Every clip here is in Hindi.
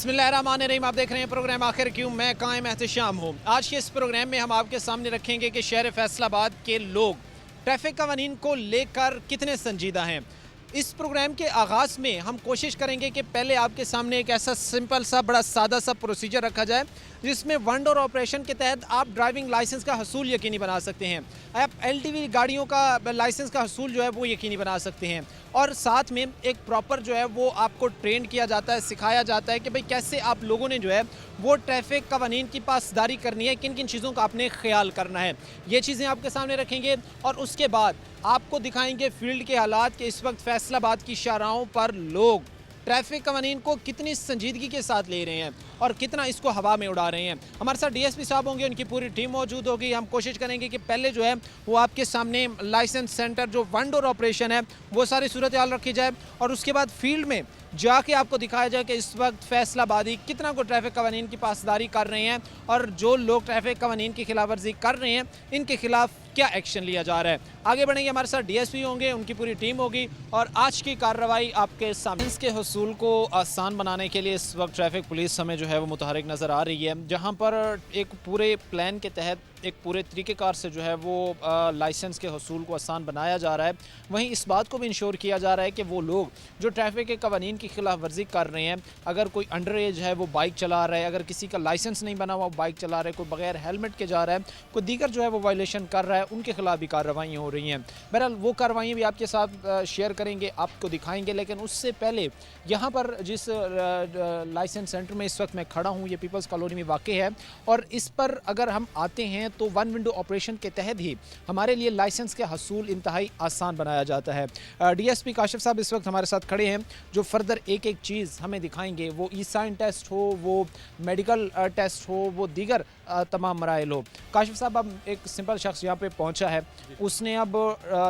बिस्मिल्लाहिर्रहमानिर्रहीम। आप देख रहे हैं प्रोग्राम आखिर क्यों, मैं कायम एहतशाम हूँ। आज के इस प्रोग्राम में हम आपके सामने रखेंगे कि शहर फैसलाबाद के लोग ट्रैफिक कवानीन को लेकर कितने संजीदा हैं। इस प्रोग्राम के आगाज़ में हम कोशिश करेंगे कि पहले आपके सामने एक ऐसा सिंपल सा बड़ा सादा सा प्रोसीजर रखा जाए जिसमें वन डोर ऑपरेशन के तहत आप ड्राइविंग लाइसेंस का हसूल यकीनी बना सकते हैं। आप एलटीवी गाड़ियों का लाइसेंस का हसूल जो है वो यकीनी बना सकते हैं, और साथ में एक प्रॉपर जो है वो आपको ट्रेन किया जाता है, सिखाया जाता है कि भाई कैसे आप लोगों ने जो है वो ट्रैफिक कवानीन की पासदारी करनी है, किन किन चीज़ों का आपने ख्याल करना है। ये चीज़ें आपके सामने रखेंगे और उसके बाद आपको दिखाएंगे फील्ड के हालात कि इस वक्त फैसलाबाद की शाहराहों पर लोग ट्रैफिक कवानीन को कितनी संजीदगी के साथ ले रहे हैं और कितना इसको हवा में उड़ा रहे हैं। हमारे साथ डीएसपी साहब होंगे, उनकी पूरी टीम मौजूद होगी। हम कोशिश करेंगे कि पहले जो है वो आपके सामने लाइसेंस सेंटर जो वन डोर ऑपरेशन है वो सारी सूरत हाल रखी जाए, और उसके बाद फील्ड में जाके आपको दिखाया जाए कि इस वक्त फैसलाबादी कितना को ट्रैफिक कवानीन की पासदारी कर रहे हैं और जो लोग ट्रैफिक कवानीन की खिलाफ वर्जी कर रहे हैं इनके खिलाफ क्या एक्शन लिया जा रहा है। आगे बढ़ेंगे, हमारे साथ डीएसपी होंगे, उनकी पूरी टीम होगी और आज की कार्रवाई आपके सामने। इसके हसूल को आसान बनाने के लिए इस वक्त ट्रैफिक पुलिस हमें जो है वो मुतहरिक नज़र आ रही है, जहाँ पर एक पूरे प्लान के तहत एक पूरे तरीक़ेकार से जो है वो लाइसेंस के हसूल को आसान बनाया जा रहा है। वहीं इस बात को भी इंश्योर किया जा रहा है कि वो लोग जो ट्रैफिक के कवानीन की खिलाफ वर्जी कर रहे हैं, अगर कोई अंडर एज है वो बाइक चला रहा है, अगर किसी का लाइसेंस नहीं बना हुआ बाइक चला रहा है, कोई बगैर हेलमेट के जा रहा है, कोई दीगर जो है वो वायलेशन कर रहा है, उनके खिलाफ भी कार्रवाई हो रही हैं। बहरहाल वो कार्रवाइयाँ भी आपके साथ शेयर करेंगे, आपको दिखाएंगे। लेकिन उससे पहले यहाँ पर जिस लाइसेंस सेंटर में इस वक्त मैं खड़ा हूँ ये पीपल्स कॉलोनी में वाक़ है, और इस पर अगर हम आते हैं तो वन विंडो ऑपरेशन के तहत ही हमारे लिए लाइसेंस के हसूल इंतहाई आसान बनाया जाता है। डीएसपी काशिफ साहब इस वक्त हमारे साथ खड़े हैं जो फर्दर एक एक चीज़ हमें दिखाएंगे, वो ई साइन टेस्ट हो, वो मेडिकल टेस्ट हो, वो दीगर तमाम मराइल हो। काशिफ साहब, अब एक सिंपल शख्स यहाँ पे पहुँचा है, उसने अब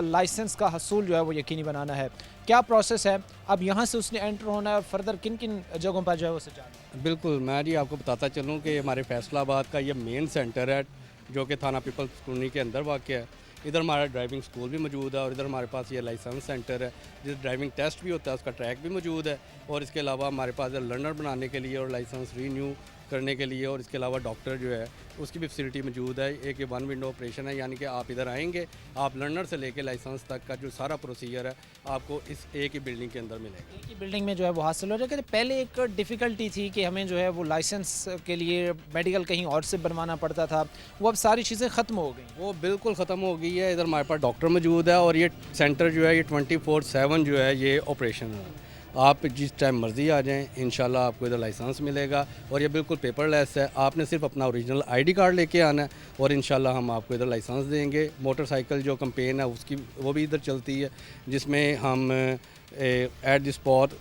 लाइसेंस का हसूल जो है वो यकीनी बनाना है, क्या प्रोसेस है? अब यहाँ से उसने एंटर होना है और फर्दर किन किन जगहों पर जो है उसे जाना है? बिल्कुल, मैं जी आपको बताता चलूँ कि हमारे फैसलाबाद का ये मेन सेंटर है जो कि थाना पीपल्स कॉलोनी के अंदर वाक़ है। इधर हमारा ड्राइविंग स्कूल भी मौजूद है और इधर हमारे पास ये लाइसेंस सेंटर है जिस ड्राइविंग टेस्ट भी होता है, उसका ट्रैक भी मौजूद है। और इसके अलावा हमारे पास लर्नर बनाने के लिए और लाइसेंस रीन्यू करने के लिए और इसके अलावा डॉक्टर जो है उसकी भी फैसिलिटी मौजूद है। एक ये वन विंडो ऑपरेशन है, यानी कि आप इधर आएंगे, आप लर्नर से लेके लाइसेंस तक का जो सारा प्रोसीजर है आपको इस एक ही बिल्डिंग के अंदर मिलेगा। एक ही बिल्डिंग में जो है वो हासिल हो जाएगा। पहले एक डिफ़िकल्टी थी कि हमें जो है वो लाइसेंस के लिए मेडिकल कहीं और से बनवाना पड़ता था, वो अब सारी चीज़ें ख़त्म हो गई। वो बिल्कुल ख़त्म हो गई है। इधर हमारे पास डॉक्टर मौजूद है और ये सेंटर जो है ये 24/7 जो है ये ऑपरेशन है। आप जिस टाइम मर्ज़ी आ जाएं, इंशाल्लाह आपको इधर लाइसेंस मिलेगा और ये बिल्कुल पेपरलेस है। आपने सिर्फ अपना ओरिजिनल आईडी कार्ड लेके आना है और इंशाल्लाह हम आपको इधर लाइसेंस देंगे। मोटरसाइकिल जो कैंपेन है उसकी वो भी इधर चलती है, जिसमें हम एट द स्पॉट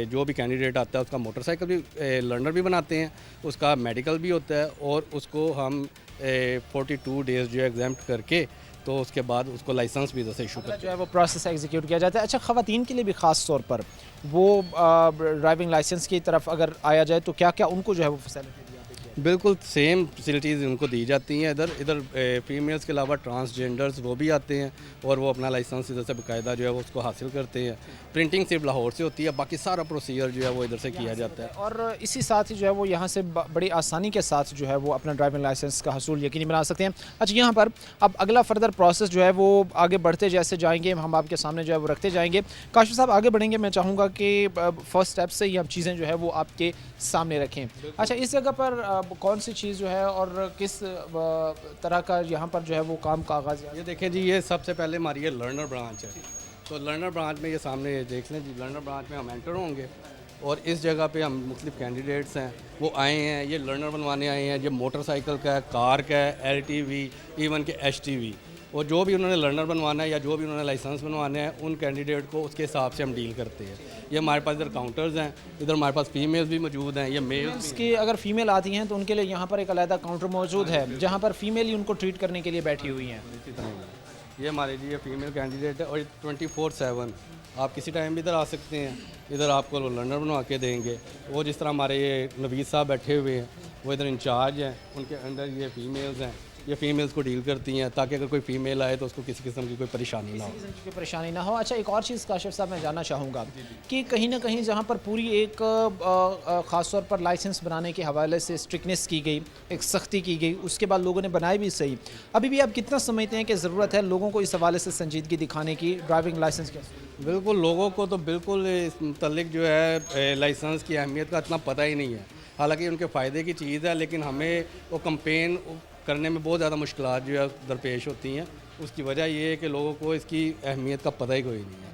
जो भी कैंडिडेट आता है उसका मोटरसाइकिल भी लर्नर भी बनाते हैं, उसका मेडिकल भी होता है और उसको हम 42 डेज़ जो है एग्जाम्प्ट करके तो उसके बाद उसको लाइसेंस भी इधर से इशू करते जो है वो प्रोसेस एग्जीक्यूट किया जाता है। अच्छा, ख़वातीन के लिए भी ख़ास तौर पर वो ड्राइविंग लाइसेंस की तरफ अगर आया जाए तो क्या क्या उनको जो है वो फैसिलिटी दी जाती है? बिल्कुल सेम फैसिलिटीज़ उनको दी जाती हैं। इधर फीमेल्स के अलावा ट्रांसजेंडर्स वो भी आते हैं और वो अपना लाइसेंस इधर से बाकायदा जो है वो उसको हासिल करते हैं। प्रिंटिंग सिर्फ लाहौर से होती है, बाकी सारा प्रोसीजर जो है वो इधर से किया जाता है। और इसी साथ ही जो है वो यहाँ से बड़ी आसानी के साथ जो है वो अपना ड्राइविंग लाइसेंस का हसूल यकीनी बना सकते हैं। अच्छा, यहाँ पर अब अगला फर्दर प्रोसेस जो है वो आगे बढ़ते जैसे जाएंगे हम आपके सामने जो है वो रखते जाएंगे। काशिफ साहब, आगे बढ़ेंगे, मैं चाहूँगा कि फर्स्ट स्टेप से ही हम चीज़ें जो है वो आपके सामने रखें। अच्छा, इस जगह पर कौन सी चीज़ जो है और किस तरह का यहाँ पर जो है वो काम का आगाज़? ये देखें जी, ये सबसे पहले हमारी ये लर्नर ब्रांच है। तो लर्नर ब्रांच में ये सामने देख लें जी, लर्नर ब्रांच में हम एंटर होंगे और इस जगह पे हम मुख्तलिफ कैंडिडेट्स हैं वो आए हैं, ये लर्नर बनवाने आए हैं। ये मोटरसाइकिल का है, कार का है, LTV, इवन के HTV, और जो भी उन्होंने लर्नर बनवाना है या जो भी उन्होंने लाइसेंस बनवाना है उन कैंडिडेट को उसके हिसाब से हम डील करते हैं। ये हमारे पास इधर काउंटर्स हैं, इधर हमारे पास फीमेल्स भी मौजूद हैं। ये मेल्स की अगर फीमेल आती हैं तो उनके लिए यहाँ पर एक अलग काउंटर मौजूद है जहाँ पर फीमेल ही उनको ट्रीट करने के लिए बैठी हुई हैं। इसी तरह ये हमारे लिए फीमेल कैंडिडेट है और 24/7 आप किसी टाइम भी इधर आ सकते हैं। इधर आपको लर्नर बनवा के देंगे। वो जिस तरह हमारे ये नवीद साहब बैठे हुए हैं वो इधर इंचार्ज हैं, उनके अंदर ये फीमेल्स हैं ये फीमेल्स को डील करती हैं, ताकि अगर कोई फीमेल आए तो उसको किसी किस्म की कोई परेशानी ना हो। कोई परेशानी ना हो। अच्छा, एक और चीज़ काशिफ साहब मैं जानना चाहूँगा कि कहीं ना कहीं जहाँ पर पूरी एक ख़ास तौर पर लाइसेंस बनाने के हवाले से स्ट्रिक्टनेस की गई, एक सख्ती की गई, उसके बाद लोगों ने बनाई भी सही, अभी भी आप कितना समझते हैं कि ज़रूरत है लोगों को इस हवाले से संजीदगी दिखाने की ड्राइविंग लाइसेंस के? बिल्कुल, लोगों को तो बिल्कुल इस मुतल्लिक जो है लाइसेंस की अहमियत का इतना पता ही नहीं है। हालांकि उनके फ़ायदे की चीज़ है, लेकिन हमें वो कंपेन करने में बहुत ज़्यादा मुश्किलात जो है दरपेश होती हैं। उसकी वजह ये है कि लोगों को इसकी अहमियत का पता ही कोई नहीं है।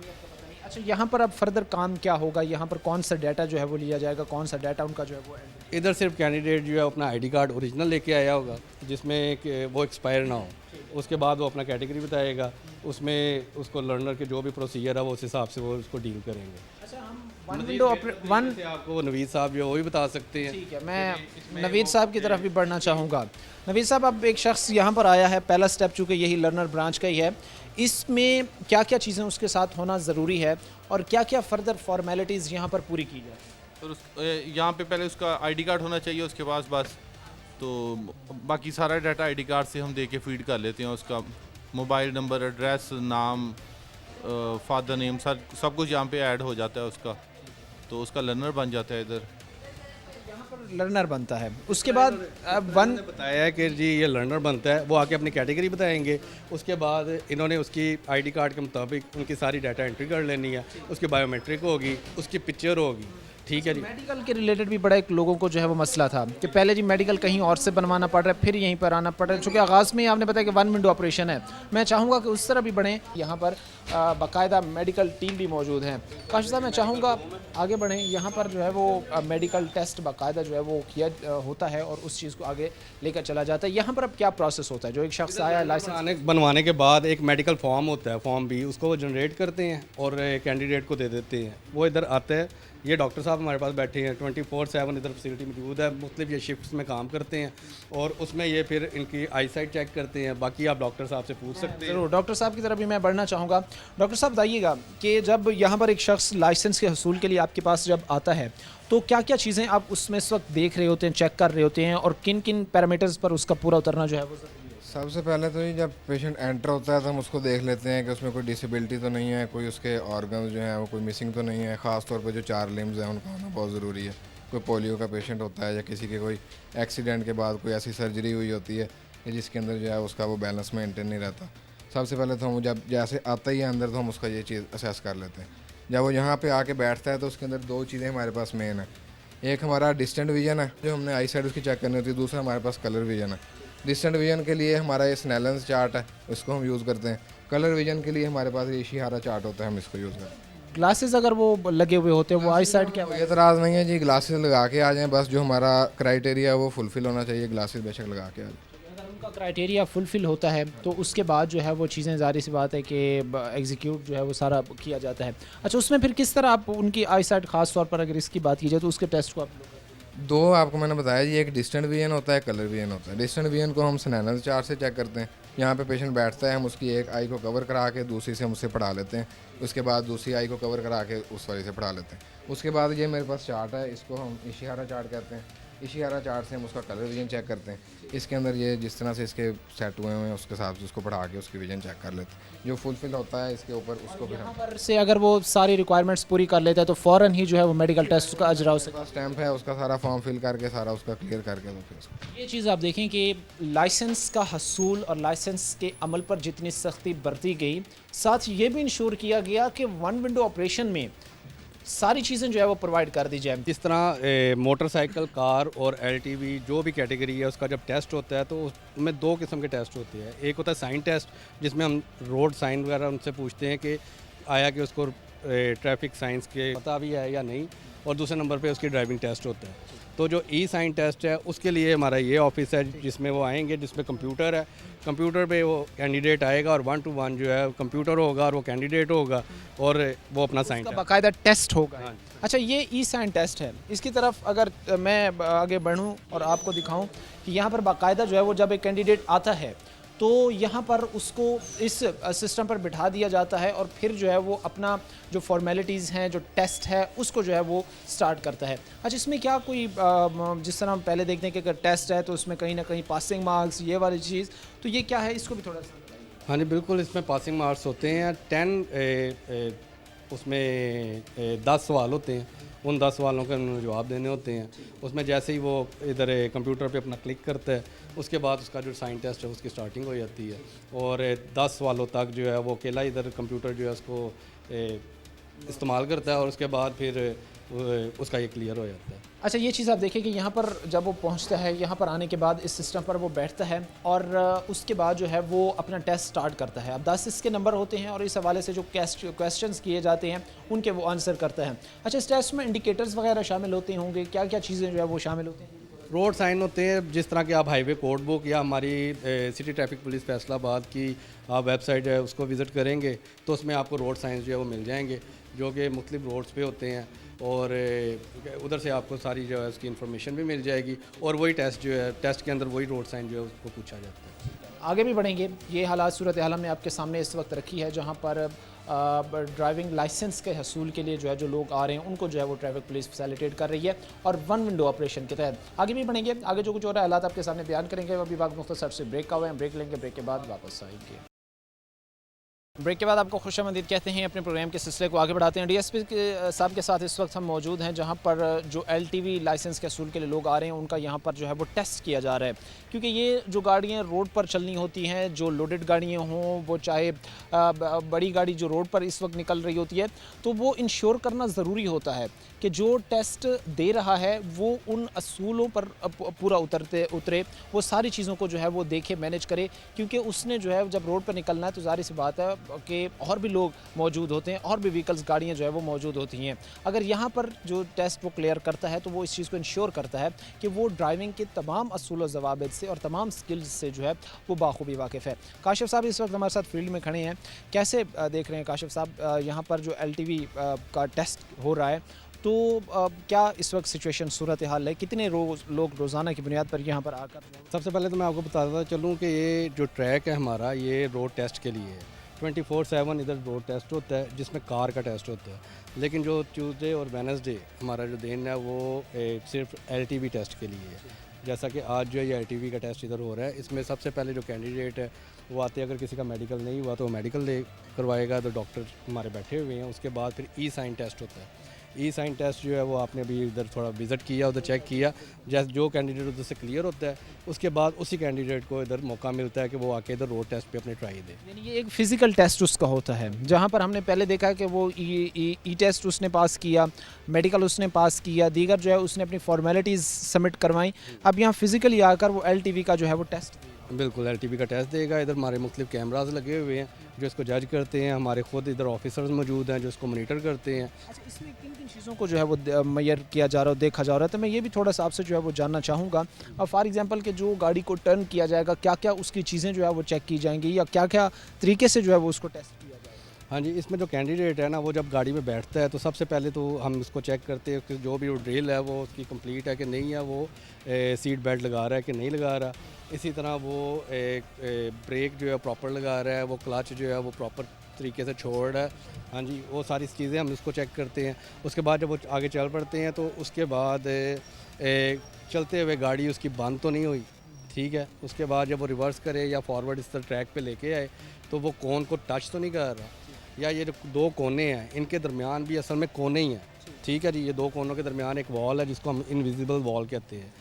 अच्छा, यहाँ पर अब फर्दर काम क्या होगा? यहाँ पर कौन सा डाटा जो है वो लिया जाएगा, कौन सा डाटा उनका जो है वो इधर सिर्फ कैंडिडेट जो है अपना आईडी कार्ड ओरिजिनल लेके आया होगा, जिसमें कि वो एक्सपायर ना हो। उसके बाद वो अपना कैटेगरी बताएगा, उसमें उसको लर्नर के जो भी प्रोसीजर है वो उस हिसाब से वो उसको डील करेंगे। अच्छा, हम वन विंडो वन से आपको नवीद साहब जो है वो भी बता सकते हैं। ठीक है, मैं नवीद साहब की तरफ भी बढ़ना चाहूँगा। नवीद साहब, अब एक शख्स यहाँ पर आया है, पहला स्टेप चूँकि यही लर्नर ब्रांच का ही है, इसमें क्या क्या चीज़ें उसके साथ होना ज़रूरी है और क्या क्या फर्दर फॉर्मेलिटीज़ यहाँ पर पूरी की जाए? तो यहाँ पे पहले उसका आईडी कार्ड होना चाहिए उसके पास, बस तो बाकी सारा डाटा आईडी कार्ड से हम दे के फीड कर लेते हैं। उसका मोबाइल नंबर, एड्रेस, नाम, फादर नेम, सब कुछ यहाँ पे ऐड हो जाता है उसका, तो उसका लर्नर बन जाता है इधर। लर्नर बनता है, उसके बाद वन बताया है कि जी ये लर्नर बनता है, वो आके अपनी कैटेगरी बताएंगे। उसके बाद इन्होंने उसकी आईडी कार्ड के मुताबिक उनकी सारी डाटा एंट्री कर लेनी है, उसकी बायोमेट्रिक होगी, उसकी पिक्चर होगी। ठीक है जी। मेडिकल के रिलेटेड भी बड़ा एक लोगों को जो है वो मसला था कि पहले जी मेडिकल कहीं और से बनवाना पड़ रहा है, फिर यहीं पर आना पड़ रहा है। चूँकि आगाज़ में ही आपने बताया कि वन विंडो ऑपरेशन है, मैं चाहूँगा कि उस तरह भी बढ़ें। यहाँ पर बाकायदा मेडिकल टीम भी मौजूद हैं। काशिफ साहब, मैं चाहूँगा आगे बढ़ें। यहाँ पर जो है वो मेडिकल टेस्ट बाकायदा जो है वो किया होता है और उस चीज़ को आगे लेकर चला जाता है। यहाँ पर अब क्या प्रोसेस होता है? जो एक शख्स आया लाइसेंस बनवाने के बाद एक मेडिकल फॉर्म होता है, फॉर्म भी, उसको वो जनरेट करते हैं और कैंडिडेट को दे देते हैं। वो इधर आता है, ये डॉक्टर साहब हमारे पास बैठे हैं, 24/7 इधर फैसिलिटी मौजूद है, मुख्तलिफ ये शिफ्ट्स में काम करते हैं और उसमें ये फिर इनकी आई साइट चेक करते हैं। बाकी आप डॉक्टर साहब से पूछ सकते हैं। ज़रूर, डॉक्टर साहब की तरफ भी मैं बढ़ना चाहूँगा। डॉक्टर साहब, बताइएगा कि जब यहाँ पर एक शख्स लाइसेंस के हसूल के लिए आपके पास जब आता है तो क्या क्या चीज़ें आप उसमें इस वक्त देख रहे होते हैं, चेक कर रहे होते हैं और किन किन पैरामीटर्स पर उसका पूरा उतरना जो है वो ज़रूरी है? सबसे पहले तो ये जब पेशेंट एंटर होता है तो हम उसको देख लेते हैं कि उसमें कोई डिसेबिलिटी तो नहीं है, कोई उसके ऑर्गन्स जो हैं वो कोई मिसिंग तो नहीं है। ख़ास तौर पे जो 4 लिम्स हैं उनका होना बहुत ज़रूरी है। कोई पोलियो का पेशेंट होता है या किसी के कोई एक्सीडेंट के बाद कोई ऐसी सर्जरी हुई होती है कि जिसके अंदर जो है उसका वो बैलेंस मेंटेन नहीं रहता। सबसे पहले तो हम जब जैसे आता ही है अंदर तो हम उसका ये चीज़ असेस कर लेते हैं। जब वो यहाँ पे आके बैठता है तो उसके अंदर 2 चीज़ें हमारे पास मेन है। एक हमारा डिस्टेंट विजन है, जो हमने आई साइड उसकी चेक करनी होती है। दूसरा हमारे पास कलर विजन है। डिस्टेंट विजन के लिए हमारा ये स्नेलेंस चार्ट है, उसको हम यूज़ करते हैं। कलर विजन के लिए हमारे पास ये इशिहारा चार्ट होता है, हम इसको यूज़ करते हैं। ग्लासेस अगर वो लगे हुए होते हैं, वो आई साइड क्या? कोई एतराज़ नहीं है जी, ग्लासेस लगा के आ जाएं, बस जो हमारा क्राइटेरिया है वो फुलफ़िल होना चाहिए। ग्लासेस बेशक लगा के आ जाए। अगर उनका क्राइटेरिया फुलफ़िल होता है तो उसके बाद जो है वो चीज़ें ज़ाहिर सी बात है कि एग्जीक्यूट जो है वो सारा किया जाता है। अच्छा, उसमें फिर किस तरह आप उनकी आई साइट ख़ास तौर पर अगर इसकी बात की जाए तो उसके टेस्ट को आप 2 आपको मैंने बताया जी, एक डिस्टेंट विजन होता है, कलर विजन होता है। डिस्टेंट विजन को हम स्नेलेंस चार्ट से चेक करते हैं। यहाँ पे पेशेंट बैठता है, हम उसकी एक आई को कवर करा के दूसरी से हम उससे पढ़ा लेते हैं। उसके बाद दूसरी आई को कवर करा के उस वाली से पढ़ा लेते हैं। उसके बाद ये मेरे पास चार्ट है, इसको हम इशिहारा चार्ट कहते हैं। इशिहारा चार्ट से हम उसका कलर विजन चेक करते हैं। इसके अंदर ये जिस तरह से इसके सेट हुए हुए हैं उसके हिसाब से उसको पढ़ा के उसकी विजन चेक कर लेते हैं। जो फुलफिल होता है इसके ऊपर उसको फिर यहाँ पर से अगर वो सारी रिक्वायरमेंट्स पूरी कर लेता है तो फ़ौरन ही जो है वो मेडिकल टेस्ट का अजरा से स्टैंप है, उसका सारा फॉर्म फिल करके सारा उसका क्लियर करके तो फिर उसको ये चीज़ आप देखें कि लाइसेंस का हसूल और लाइसेंस के अमल पर जितनी सख्ती बरती गई, साथ ये भी इंश्योर किया गया कि वन विंडो ऑपरेशन में सारी चीज़ें जो है वो प्रोवाइड कर दी जाए। इस तरह मोटरसाइकिल, कार और एलटीवी जो भी कैटेगरी है उसका जब टेस्ट होता है तो उसमें 2 किस्म के टेस्ट होते हैं। एक होता है साइन टेस्ट, जिसमें हम रोड साइन वगैरह उनसे पूछते हैं कि आया कि उसको ट्रैफिक साइंस के पता भी है या नहीं, और दूसरे नंबर पे उसकी ड्राइविंग टेस्ट होता है। तो जो ई साइन टेस्ट है उसके लिए हमारा ये ऑफिस है जिसमें वो आएंगे, जिसमें कंप्यूटर है। कंप्यूटर पे वो कैंडिडेट आएगा और 1 to 1 जो है कंप्यूटर होगा और वो कैंडिडेट होगा और वो अपना साइन का बाकायदा टेस्ट होगा। अच्छा, ये ई साइन टेस्ट है, इसकी तरफ अगर मैं आगे बढ़ूँ और आपको दिखाऊँ कि यहाँ पर बाकायदा जो है वो जब एक कैंडिडेट आता है तो यहाँ पर उसको इस सिस्टम पर बिठा दिया जाता है और फिर जो है वो अपना जो फॉर्मेलिटीज़ हैं, जो टेस्ट है, उसको जो है वो स्टार्ट करता है। अच्छा, इसमें क्या कोई जिस तरह हम पहले देखते हैं कि अगर टेस्ट है तो उसमें कहीं ना कहीं पासिंग मार्क्स, ये वाली चीज़, तो ये क्या है, इसको भी थोड़ा सा बताइए। हाँ जी, बिल्कुल, इसमें पासिंग मार्क्स होते हैं 10, उसमें 10 सवाल होते हैं। उन 10 सवालों के उन्होंने जवाब देने होते हैं। उसमें जैसे ही वो इधर कंप्यूटर पे अपना क्लिक करता है, उसके बाद उसका जो साइन टेस्ट है उसकी स्टार्टिंग हो जाती है और 10 सवालों तक जो है वो अकेला इधर कंप्यूटर जो है उसको इस्तेमाल करता है और उसके बाद फिर उसका ये क्लियर हो जाता है। अच्छा, ये चीज़ आप देखिए कि यहाँ पर जब वो पहुँचता है, यहाँ पर आने के बाद इस सिस्टम पर वो बैठता है और उसके बाद जो है वो अपना टेस्ट स्टार्ट करता है। अब 10 इसके नंबर होते हैं और इस हवाले से जो क्वेश्चंस किए जाते हैं उनके वो आंसर करता है। अच्छा, इस टेस्ट में इंडिकेटर्स वगैरह शामिल होते होंगे, क्या क्या चीज़ें जो है वो शामिल होती हैं? रोड साइन होते हैं, जिस तरह के आप हाईवे कोड बुक या हमारी सिटी ट्रैफिक पुलिस फैसलाबाद की आप वेबसाइट है उसको विज़िट करेंगे तो उसमें आपको रोड साइंस जो है वो मिल जाएंगे, जो कि मुख्तलिफ रोड्स पे होते हैं और उधर से आपको सारी जो है उसकी इन्फॉर्मेशन भी मिल जाएगी और वही टेस्ट जो है, टेस्ट के अंदर वही रोड साइन जो है उसको पूछा जाता है। आगे भी बढ़ेंगे। ये हालात सूरत हाल हमने आपके सामने इस वक्त रखी है जहाँ पर ड्राइविंग लाइसेंस के हसूल के लिए जो है जो लोग आ रहे हैं उनको जो है वो ट्रैफिक पुलिस फैसिलिटेट कर रही है और वन विंडो ऑपरेशन के तहत आगे भी बढ़ेंगे। आगे जो कुछ हो रहा है हालात आपके सामने बयान करेंगे। अभी वक्त मुख्तसर से ब्रेक का हुआ है, ब्रेक लेंगे, ब्रेक के बाद वापस आएंगे। ब्रेक के बाद आपको खुशामदीद कहते हैं। अपने प्रोग्राम के सिलसिले को आगे बढ़ाते हैं। डीएसपी साहब के साथ इस वक्त हम मौजूद हैं जहां पर जो एलटीवी लाइसेंस के असूल के लिए लोग आ रहे हैं उनका यहां पर जो है वो टेस्ट किया जा रहा है, क्योंकि ये जो गाड़ियां रोड पर चलनी होती हैं, जो लोडेड गाड़ियां हों, वो चाहे बड़ी गाड़ी जो रोड पर इस वक्त निकल रही होती है, तो वो इंश्योर करना ज़रूरी होता है कि जो टेस्ट दे रहा है वो उन असूलों पर पूरा उतरे, वो सारी चीज़ों को जो है वो देखे, मैनेज करे, क्योंकि उसने जो है जब रोड पर निकलना है तो ज़ाहिर सी बात है कि और भी लोग मौजूद होते हैं और भी व्हीकल्स, गाड़ियाँ जो है वो मौजूद होती हैं। अगर यहाँ पर जो टेस्ट वो क्लियर करता है तो वो इस चीज़ को इंश्योर करता है कि वो ड्राइविंग के तमाम असूल व ज़वाबित से और तमाम स्किल्स से जो है वो बाखूबी वाकिफ़ है। काशिफ साहब इस वक्त हमारे साथ फील्ड में खड़े हैं। कैसे देख रहे हैं काशिफ साहब, यहाँ पर जो LTV का टेस्ट हो रहा है, तो क्या इस वक्त सिचुएशन सूरत हाल है, कितने लोग रोज़ाना की बुनियाद पर यहाँ पर आकर? सबसे पहले तो मैं आपको बताता चलूँ कि ये जो ट्रैक है हमारा, ये रोड टेस्ट के लिए है। 24/7 इधर रोड टेस्ट होता है जिसमें कार का टेस्ट होता है, लेकिन जो ट्यूसडे और वेडनेसडे हमारा जो दिन है वो सिर्फ LTV टेस्ट के लिए है। जैसा कि आज जो है ये LTV का टेस्ट इधर हो रहा है, इसमें सबसे पहले जो कैंडिडेट है वो आते हैं, अगर किसी का मेडिकल नहीं हुआ तो वो मेडिकल ले करवाएगा, तो डॉक्टर हमारे बैठे हुए हैं। उसके बाद फिर ई-साइन टेस्ट होता है। ई-साइन टेस्ट जो है वो आपने अभी इधर थोड़ा विज़िट किया, उधर चेक किया, जैसे जो कैंडिडेट उधर से क्लियर होता है उसके बाद उसी कैंडिडेट को इधर मौका मिलता है कि वो आके इधर रोड टेस्ट पे अपने ट्राई दे। यानी ये एक फ़िज़िकल टेस्ट उसका होता है, जहाँ पर हमने पहले देखा है कि वो ई टेस्ट उसने पास किया, मेडिकल उसने पास किया, दीगर जो है उसने अपनी फॉर्मेलिटीज़ सबमिट करवाई। अब यहाँ फ़िज़िकली आकर वो LTV का जो है वो टेस्ट, बिल्कुल LTV का टेस्ट देगा। इधर हमारे मुख्तलिफ कैमराज लगे हुए हैं जो इसको जज करते हैं, हमारे खुद इधर ऑफिसर्स मौजूद हैं जो इसको मॉनिटर करते हैं। अच्छा, इसमें किन किन चीज़ों को जो है वो मेजर किया जा रहा है, देखा जा रहा है, तो मैं ये भी थोड़ा सा आपसे जो है वो जानना चाहूँगा। फॉर एग्जांपल कि जो गाड़ी को टर्न किया जाएगा, क्या क्या उसकी चीज़ें जो है वो चेक की जाएंगी या क्या क्या तरीके से जो है वो उसको टेस्ट किया जाएगा? हाँ जी, इसमें जो कैंडिडेट है ना, वो जब गाड़ी में बैठता है तो सबसे पहले तो हम इसको चेक करते हैं कि जो भी वो ड्रिल है वो उसकी कंप्लीट है कि नहीं है, वो सीट बेल्ट लगा रहा है कि नहीं लगा रहा। इसी तरह वो ब्रेक जो है प्रॉपर लगा रहा है, वो क्लच जो है वो प्रॉपर तरीके से छोड़ रहा है। हाँ जी, वो सारी चीज़ें हम इसको चेक करते हैं। उसके बाद जब वो आगे चल पड़ते हैं तो उसके बाद चलते हुए गाड़ी उसकी बंद तो नहीं हुई, ठीक है। उसके बाद जब वो रिवर्स करे या फॉरवर्ड इस तरह ट्रैक पे लेके आए तो वो कोन को टच तो नहीं कर रहा, या ये जो दो कोने हैं इनके दरमियान भी असल में कोने ही हैं, ठीक है जी। ये दो कोनों के दरमियान एक वॉल है जिसको हम इनविजिबल वॉल कहते हैं,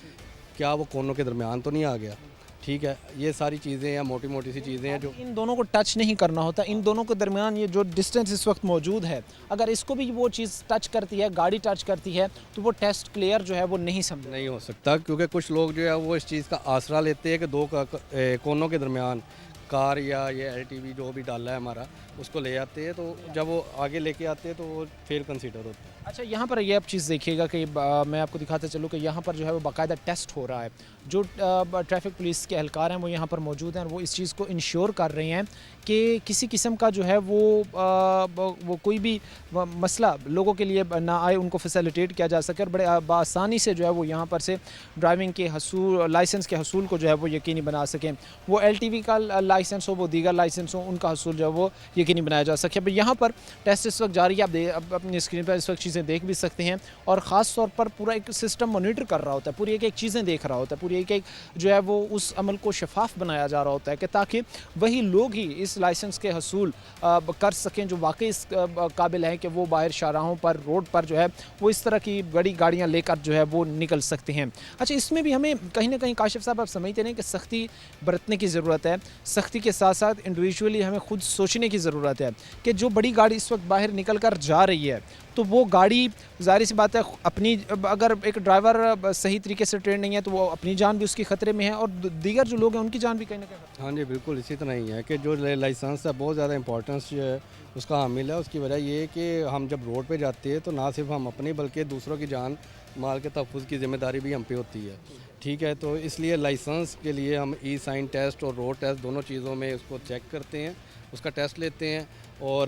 क्या वो कोनों के दरमियान तो नहीं आ गया, ठीक है। ये सारी चीज़ें हैं, मोटी मोटी सी चीज़ें हैं जो इन दोनों को टच नहीं करना होता। इन दोनों के दरमियान ये जो डिस्टेंस इस वक्त मौजूद है, अगर इसको भी वो चीज़ टच करती है, गाड़ी टच करती है, तो वो टेस्ट क्लियर जो है वो नहीं समझ नहीं हो सकता, क्योंकि कुछ लोग जो है वो इस चीज़ का आसरा लेते हैं कि दो कोनों के दरमियान कार या ये LTV जो भी डाला है हमारा उसको ले आते हैं, तो जब वो आगे लेके आते हैं तो वो फेल कंसीडर होता है। अच्छा, यहाँ पर ये आप चीज़ देखिएगा कि मैं आपको दिखाता चलूँ कि यहाँ पर जो है वो बाकायदा टेस्ट हो रहा है। जो ट्रैफिक पुलिस के एहलकार हैं वो यहाँ पर मौजूद हैं और वो इस चीज़ को इंश्योर कर रहे हैं कि किसी किस्म का जो है वो कोई भी मसला लोगों के लिए ना आए, उनको फैसिलिटेट किया जा सके और बड़े आसानी से जो है वो यहाँ पर से ड्राइविंग के हसूल, लाइसेंस के हसूल को जो है वो यकीनी बना सकें। वो LTV का लाइसेंस हो, वो दीगर लाइसेंस हो, उनका हसूल जो है वो यकीनी बनाया जा सके। अब यहाँ पर टेस्ट इस वक्त जारी है, आप अपनी स्क्रीन पर इस वक्त चीज़ें देख भी सकते हैं और ख़ास तौर पर पूरा एक सिस्टम मॉनिटर कर रहा होता है, पूरी एक चीज़ें देख रहा होता है, पूरी एक जो है वो उस अमल को शफाफ बनाया जा रहा होता है कि ताकि वही लोग ही इस लाइसेंस के हसूल कर सकें जो वाकई इस काबिल हैं कि वो बाहर शाहराहों पर, रोड पर जो है वो इस तरह की बड़ी गाड़ियाँ लेकर जो है वो निकल सकते हैं। अच्छा, इसमें भी हमें कहीं ना कहीं काशिफ साहब आप समझते हैं कि सख्ती बरतने की ज़रूरत है। सख्ती के साथ साथ इंडिविजुअली हमें खुद सोचने की ज़रूरत है कि जो बड़ी गाड़ी इस वक्त बाहर निकल कर जा रही है तो वो गाड़ी ज़ाहिर सी बात है अपनी, अगर एक ड्राइवर सही तरीके से ट्रेन नहीं है तो वो अपनी जान भी उसकी ख़तरे में है और दीगर जो लोग हैं उनकी जान भी कहीं ना कहीं। हाँ जी, बिल्कुल इसी तरह ही है कि जो लाइसेंस है बहुत ज़्यादा इंपॉर्टेंस जो है उसका हामिल है। उसकी वजह ये है कि हम जब रोड पे जाते हैं तो ना सिर्फ हम अपनी बल्कि दूसरों की जान माल के तहफ़्फ़ुज़ की ज़िम्मेदारी भी हम पे होती है। ठीक है, तो इसलिए लाइसेंस के लिए हम साइन टेस्ट और रोड टेस्ट दोनों चीज़ों में उसको चेक करते हैं, उसका टेस्ट लेते हैं और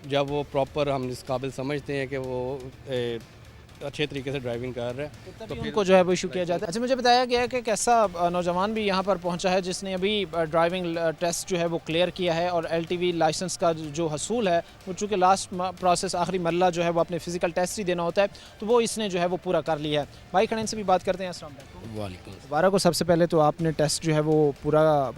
जब वो प्रॉपर हम इस काबिल समझते हैं कि वो अच्छे तरीके से ड्राइविंग कर रहा है तो फिर उनको जो है वो इशू किया जाता है। अच्छा, मुझे बताया गया है कि एक ऐसा नौजवान भी यहाँ पर पहुँचा है जिसने अभी ड्राइविंग टेस्ट जो है वो क्लियर किया है और LTV लाइसेंस का जो हसूल है वो चूँकि लास्ट प्रोसेस आखिरी मरला जो है वो अपने फ़िज़िकल टेस्ट ही देना होता है तो वो इसने जो है वो पूरा कर लिया है। भाई खड़े से भी बात करते हैं। अस्सलाम वालेकुम। वालेकुम। दोबारा को सबसे पहले तो आपने टेस्ट जो है वो पूरा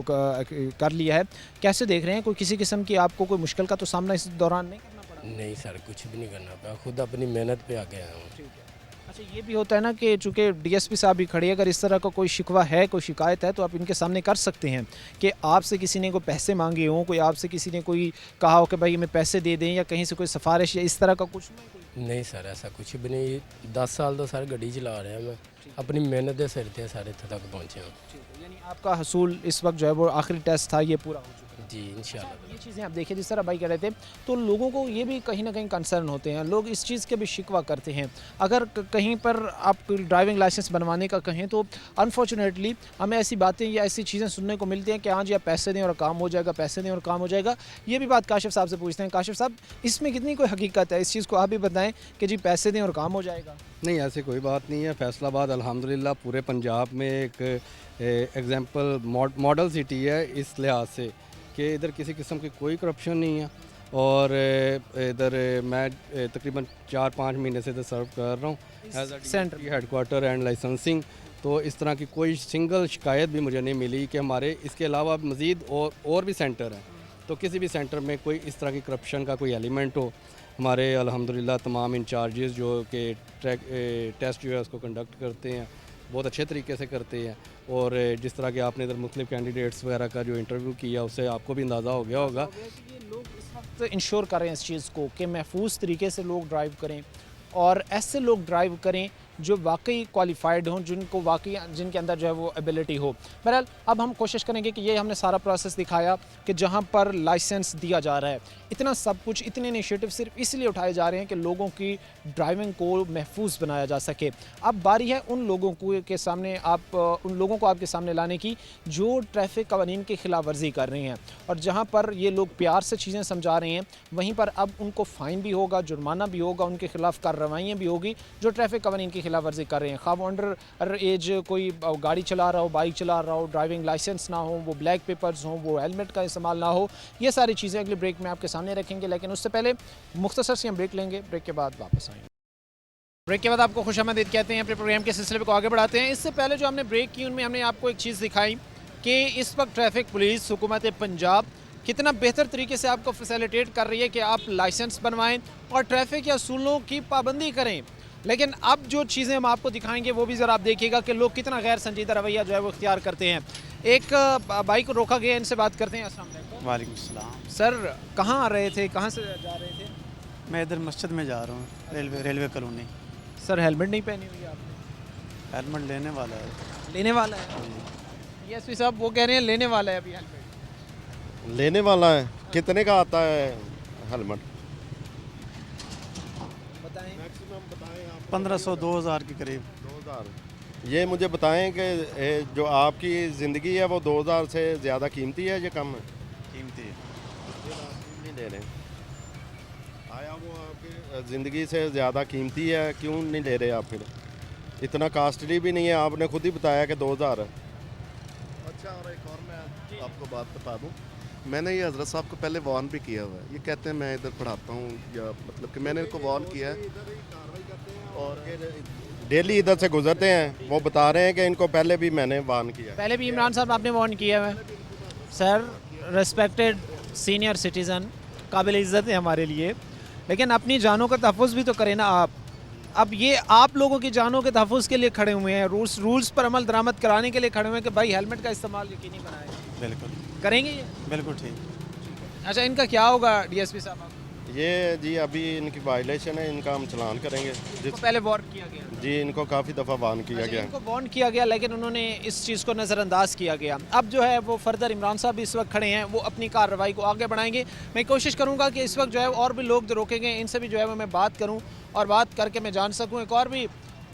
कर लिया है, कैसे देख रहे हैं? कोई किसी किस्म की आपको कोई मुश्किल का तो सामना इस दौरान नहीं करना पड़ा? नहीं सर, कुछ भी नहीं करना पड़ा, खुद अपनी मेहनत पे आ गया हूँ। ठीक है। अच्छा, ये भी होता है ना कि चूँकि DSP साहब भी खड़े, अगर इस तरह का कोई शिकवा है, कोई शिकायत है तो आप इनके सामने कर सकते हैं कि आपसे किसी ने कोई पैसे मांगे हों, कोई आपसे किसी ने कोई कहा हो कि भाई हमें पैसे दे दें या कहीं से कोई सिफारिश या इस तरह का कुछ नहीं सर, ऐसा कुछ भी नहीं। 10 साल तो सर गड्डी चला रहे हैं, मैं अपनी मेहनत के सिर पे सारे इत्थे तक पहुँचे हूँ। यानी आपका हसूल इस वक्त जो है वो आखिरी टेस्ट था ये पूरा हो चुका है? जी इंशाल्लाह। ये चीज़ें आप देखिए जिस तरह भाई कह रहे थे तो लोगों को ये भी कहीं ना कहीं कंसर्न होते हैं, लोग इस चीज़ के भी शिकवा करते हैं। अगर कहीं पर आप ड्राइविंग लाइसेंस बनवाने का कहें तो अनफॉर्चुनेटली हमें ऐसी बातें या ऐसी चीज़ें सुनने को मिलती हैं कि हाँ जी आप पैसे दें और काम हो जाएगा, पैसे दें और काम हो जाएगा। ये भी बात काशिफ साहब से पूछते हैं। काशिफ साहब, इसमें कितनी कोई हकीकत है? इस चीज़ को आप भी बताएं कि जी पैसे दें और काम हो जाएगा। नहीं, ऐसी कोई बात नहीं है। फैसलाबाद अल्हम्दुलिल्लाह पूरे पंजाब में एक एग्जाम्पल मॉडल सिटी है इस लिहाज से कि इधर किसी किस्म की कोई करप्शन नहीं है और इधर मैं तकरीबन 4-5 महीने से इधर सर्व कर रहा हूँ as centre headquarter and licensing. तो इस तरह की कोई सिंगल शिकायत भी मुझे नहीं मिली कि हमारे इसके अलावा मज़ीद और भी सेंटर हैं तो किसी भी सेंटर में कोई इस तरह की करप्शन का कोई एलिमेंट हो। हमारे अल्हम्दुलिल्लाह तमाम इंचार्जेस जो कि टेस्ट जो है उसको कंडक्ट करते हैं बहुत अच्छे तरीके से करते हैं और जिस तरह के आपने इधर मुख्तलिफ कैंडिडेट्स वगैरह का जो इंटरव्यू किया उससे आपको भी अंदाज़ा हो गया होगा। ये लोग इस वक्त इंश्योर कर रहे हैं इस चीज़ को कि महफूज तरीके से लोग ड्राइव करें और ऐसे लोग ड्राइव करें जो वाकई क्वालिफाइड हों, जिनको वाकई जिनके अंदर जो है वो एबिलिटी हो। बहरहाल अब हम कोशिश करेंगे कि ये हमने सारा प्रोसेस दिखाया कि जहाँ पर लाइसेंस दिया जा रहा है, इतना सब कुछ, इतने इनिशिएटिव सिर्फ इसलिए उठाए जा रहे हैं कि लोगों की ड्राइविंग को महफूज बनाया जा सके। अब बारी है उन लोगों को के सामने उन लोगों को आपके सामने लाने की जो ट्रैफिक कवानीन की खिलाफ वर्जी कर रहे हैं और जहाँ पर ये लोग प्यार से चीज़ें समझा रहे हैं वहीं पर अब उनको फ़ाइन भी होगा, जुर्माना भी होगा, उनके खिलाफ कार्रवाइयाँ भी होगी जो ट्रैफिक कवानीन की खिलाफ वर्जी कर रहे हैं। खा वो अंडर एज कोई गाड़ी चला रहा हो, बाइक चला रहा हो, ड्राइविंग लाइसेंस ना हो, वो ब्लैक पेपर्स हों, वो हेलमेट का इस्तेमाल ना हो, ये सारी चीज़ें अगले ब्रेक में आपके सामने रखेंगे। लेकिन उससे पहले मुख्तसर से हम ब्रेक लेंगे, ब्रेक के बाद वापस आएंगे। ब्रेक के बाद आपको खुशामदीद कहते हैं, अपने प्रोग्राम के सिलसिले को आगे बढ़ाते हैं। इससे पहले जो हमने ब्रेक की उनमें हमने आपको एक चीज़ दिखाई कि इस वक्त ट्रैफिक पुलिस हुकूमत पंजाब कितना बेहतर तरीके से आपको फैसिलिटेट कर रही है कि आप लाइसेंस बनवाएं और ट्रैफिक या असूलों की पाबंदी करें। लेकिन अब जो चीज़ें हम आपको दिखाएंगे वो भी ज़रा आप देखिएगा कि लोग कितना गैर संजीदा रवैया जो है वो इख्तियार करते हैं। एक बाइक को रोका गया, इनसे बात करते हैं। अस्सलाम वालेकुम। वालेकुम सलाम। सर कहाँ आ रहे थे, कहाँ से जा रहे थे? मैं इधर मस्जिद में जा रहा हूँ, रेलवे कॉलोनी। सर हेलमेट नहीं पहनी हुई आपने? हेलमेट लेने वाला है। लेने वाला है? DSP साहब वो कह रहे हैं लेने वाला है अभी हेलमेट। लेने वाला है, कितने का आता है हेलमेट? बताएं। मैक्सिमम बताएं आप। 1500 2000 के करीब। 2000। ये मुझे बताएं कि जो आपकी ज़िंदगी है वो 2000 से ज़्यादा कीमती है या कम है? कीमती है। नहीं ले रहे आया वो आपकी ज़िंदगी से ज़्यादा कीमती है, क्यों नहीं ले रहे आप फिर? इतना कास्टली भी नहीं है, आपने खुद ही बताया कि 2000 है। अच्छा, और एक और मैं आपको बात बता दूं, मैंने ये हज़रत साहब को पहले वार्न भी किया हुआ है। ये कहते हैं मैं इधर पढ़ाता हूँ, या मतलब कि मैंने इनको वार्न किया है। और डेली इधर से गुजरते हैं, वो बता रहे हैं कि इनको पहले भी मैंने वार्न किया है। पहले भी इमरान साहब आपने वार्न किया है। सर, रिस्पेक्टेड सीनियर सिटीज़न, काबिल इज़्ज़त है हमारे लिए, लेकिन अपनी जानों का तहफ़्फ़ुज़ भी तो करें ना आप। अब ये आप लोगों की जानों के तहफ़्फ़ुज़ के लिए खड़े हुए हैं, रूल्स पर अमल दरामद कराने के लिए खड़े हुए हैं कि भाई हेलमेट का इस्तेमाल यकीनी बनाएं। बिल्कुल करेंगे ये? बिल्कुल ठीक। अच्छा, इनका क्या होगा डीएसपी साहब? आप ये जी अभी इनकी वायलेशन है, इनका हम चलान करेंगे। तो पहले वार्न किया गया। जी इनको काफ़ी दफ़ा वार्न किया अच्छा, गया। इनको वार्न किया गया, लेकिन उन्होंने इस चीज़ को नज़रअंदाज किया गया। अब जो है वो फर्दर इमरान साहब भी इस वक्त खड़े हैं, वो अपनी कार्रवाई को आगे बढ़ाएंगे। मैं कोशिश करूँगा कि इस वक्त जो है और भी लोग जो रोके गए इनसे भी जो है वो मैं बात करूँ और बात करके मैं जान सकूँ। एक और भी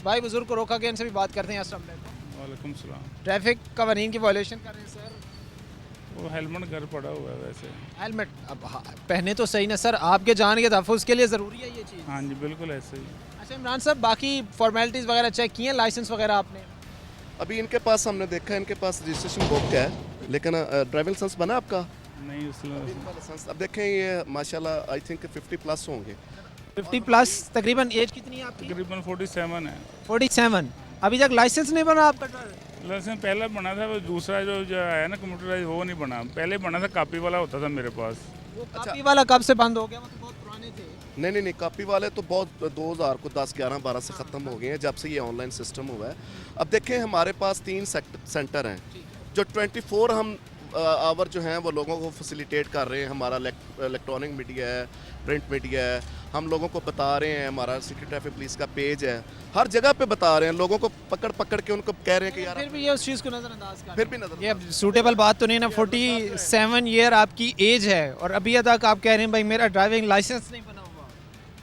भाई बुजुर्ग को रोका गया, इनसे भी बात करते हैं। अस्सलाम वालेकुम। वालेकुम सलाम। ट्रैफिक कवानीन की वायलेशन कर रहे हैं सर। वो हेलमेट घर पड़ा हुआ है वैसे। हेलमेट अब पहने तो सही ना सर, आपके जान के तहफ़्फ़ुज़ के लिए ज़रूरी है ये चीज़। हाँ जी बिल्कुल ऐसे ही। अच्छा इमरान साहब, बाकी फॉर्मेलिटीज़ वगैरह चेक किए, लाइसेंस वगैरह आपने? अभी इनके पास हमने देखा है, इनके पास रजिस्ट्रेशन बुक है, लेकिन ड्राइविंग लाइसेंस बना आपका? नहीं उसमें लाइसेंस अब देखें, ये माशाल्लाह आई थिंक 50+ होंगे। 50+। तकरीबन एज कितनी है आपकी? तकरीबन 47 है। 47। अभी तक लाइसेंस नहीं बना आपका? लाइसेंस पहला बना था, वो दूसरा जो है ना कंप्यूटराइज, वो नहीं बना। पहले बना था, कॉपी वाला होता था मेरे पास। वो कापी वाला कब से बंद हो गया? वो तो बहुत पुराने थे। नहीं, कापी वाले तो बहुत 2000 को 10, 11, 12 से ख़त्म हो गए हैं, जब से ये ऑनलाइन सिस्टम हुआ है। अब देखें, हमारे पास 3 सेंटर हैं जो 24 हम आवर जो हैं वो लोगों को फैसिलिटेट कर रहे हैं। हमारा इलेक्ट्रॉनिक मीडिया है, प्रिंट मीडिया है, हम लोगों को बता रहे हैं। हमारा सिटी ट्रैफिक पुलिस का पेज है, हर जगह पे बता रहे हैं, लोगों को पकड़ के उनको कह रहे हैं कि यार फिर भी ये उस चीज़ को नज़रअंदाज कर, फिर भी नजर ये सूटेबल बात तो नहीं ना। 47 ईयर आपकी एज है और अभी तक आप कह रहे हैं भाई मेरा ड्राइविंग लाइसेंस नहीं बना हुआ।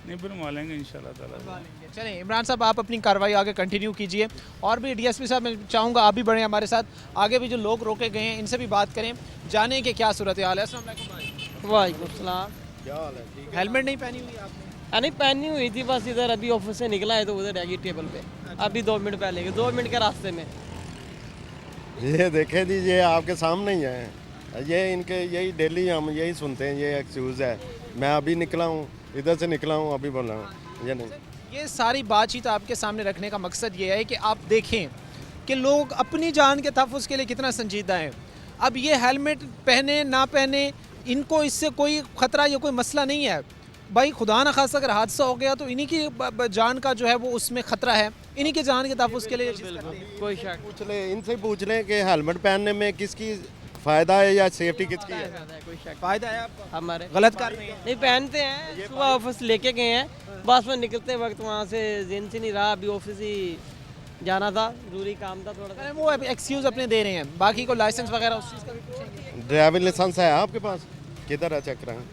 नहीं बनवा लेंगे इंशाल्लाह ताला। चलें इमरान साहब, आप अपनी कार्रवाई आगे कंटिन्यू कीजिए और भी डीएसपी साहब मैं चाहूँगा आप भी बढ़ें हमारे साथ। आगे भी जो लोग रोके गए हैं इनसे भी बात करें, जाने कि क्या सूरत हाल है। अस्सलाम वालेकुम भाई। वालेकुम सलाम। क्या हाल है? ठीक है। हेलमेट नहीं पहनी हुई आपने? नहीं पहनी हुई थी, बस इधर अभी ऑफिस से निकला है तो उधर रहेगी टेबल पे। अभी 2 मिनट पहले, 2 मिनट के रास्ते में। ये देखे जी, ये आपके सामने ही है। ये इनके यही डेली हम यही सुनते हैं, ये एक्सक्यूज़ है। मैं अभी निकला हूँ, इधर से निकला हूँ, अभी बोल रहा हूँ। ये नहीं, ये सारी बातचीत आपके सामने रखने का मकसद ये है कि आप देखें कि लोग अपनी जान के तहफ़्फ़ुज़ के लिए कितना संजीदा हैं। अब ये हेलमेट पहने ना पहने, इनको इससे कोई ख़तरा या कोई मसला नहीं है भाई। खुदा न खास्ता अगर हादसा हो गया तो इन्हीं की जान का जो है वो उसमें ख़तरा है, इन्हीं के जान के तहफ़्फ़ुज़ के लिए ये चीज़ करते हैं। कोई शक पूछ ले, इनसे पूछ लें कि हेलमेट पहनने में किसकी फ़ायदा है या सेफ्टी किसकी है? है, कोई शक फ़ायदा है आपका? हमारे गलत कर रहे हैं। नहीं पहनते हैं, सुबह ऑफिस लेके गए हैं, बस में निकलते वक्त वहाँ से जिन से नहीं रहा, अभी ऑफिस ही जाना था, जरूरी काम था थोड़ा सा। अरे वो एक्सक्यूज़ अपने दे रहे हैं, बाकी को लाइसेंस वगैरह उस चीज़ का भी पूछेंगे। ड्राइविंग लाइसेंस है आपके पास? किधर है, चेक करें।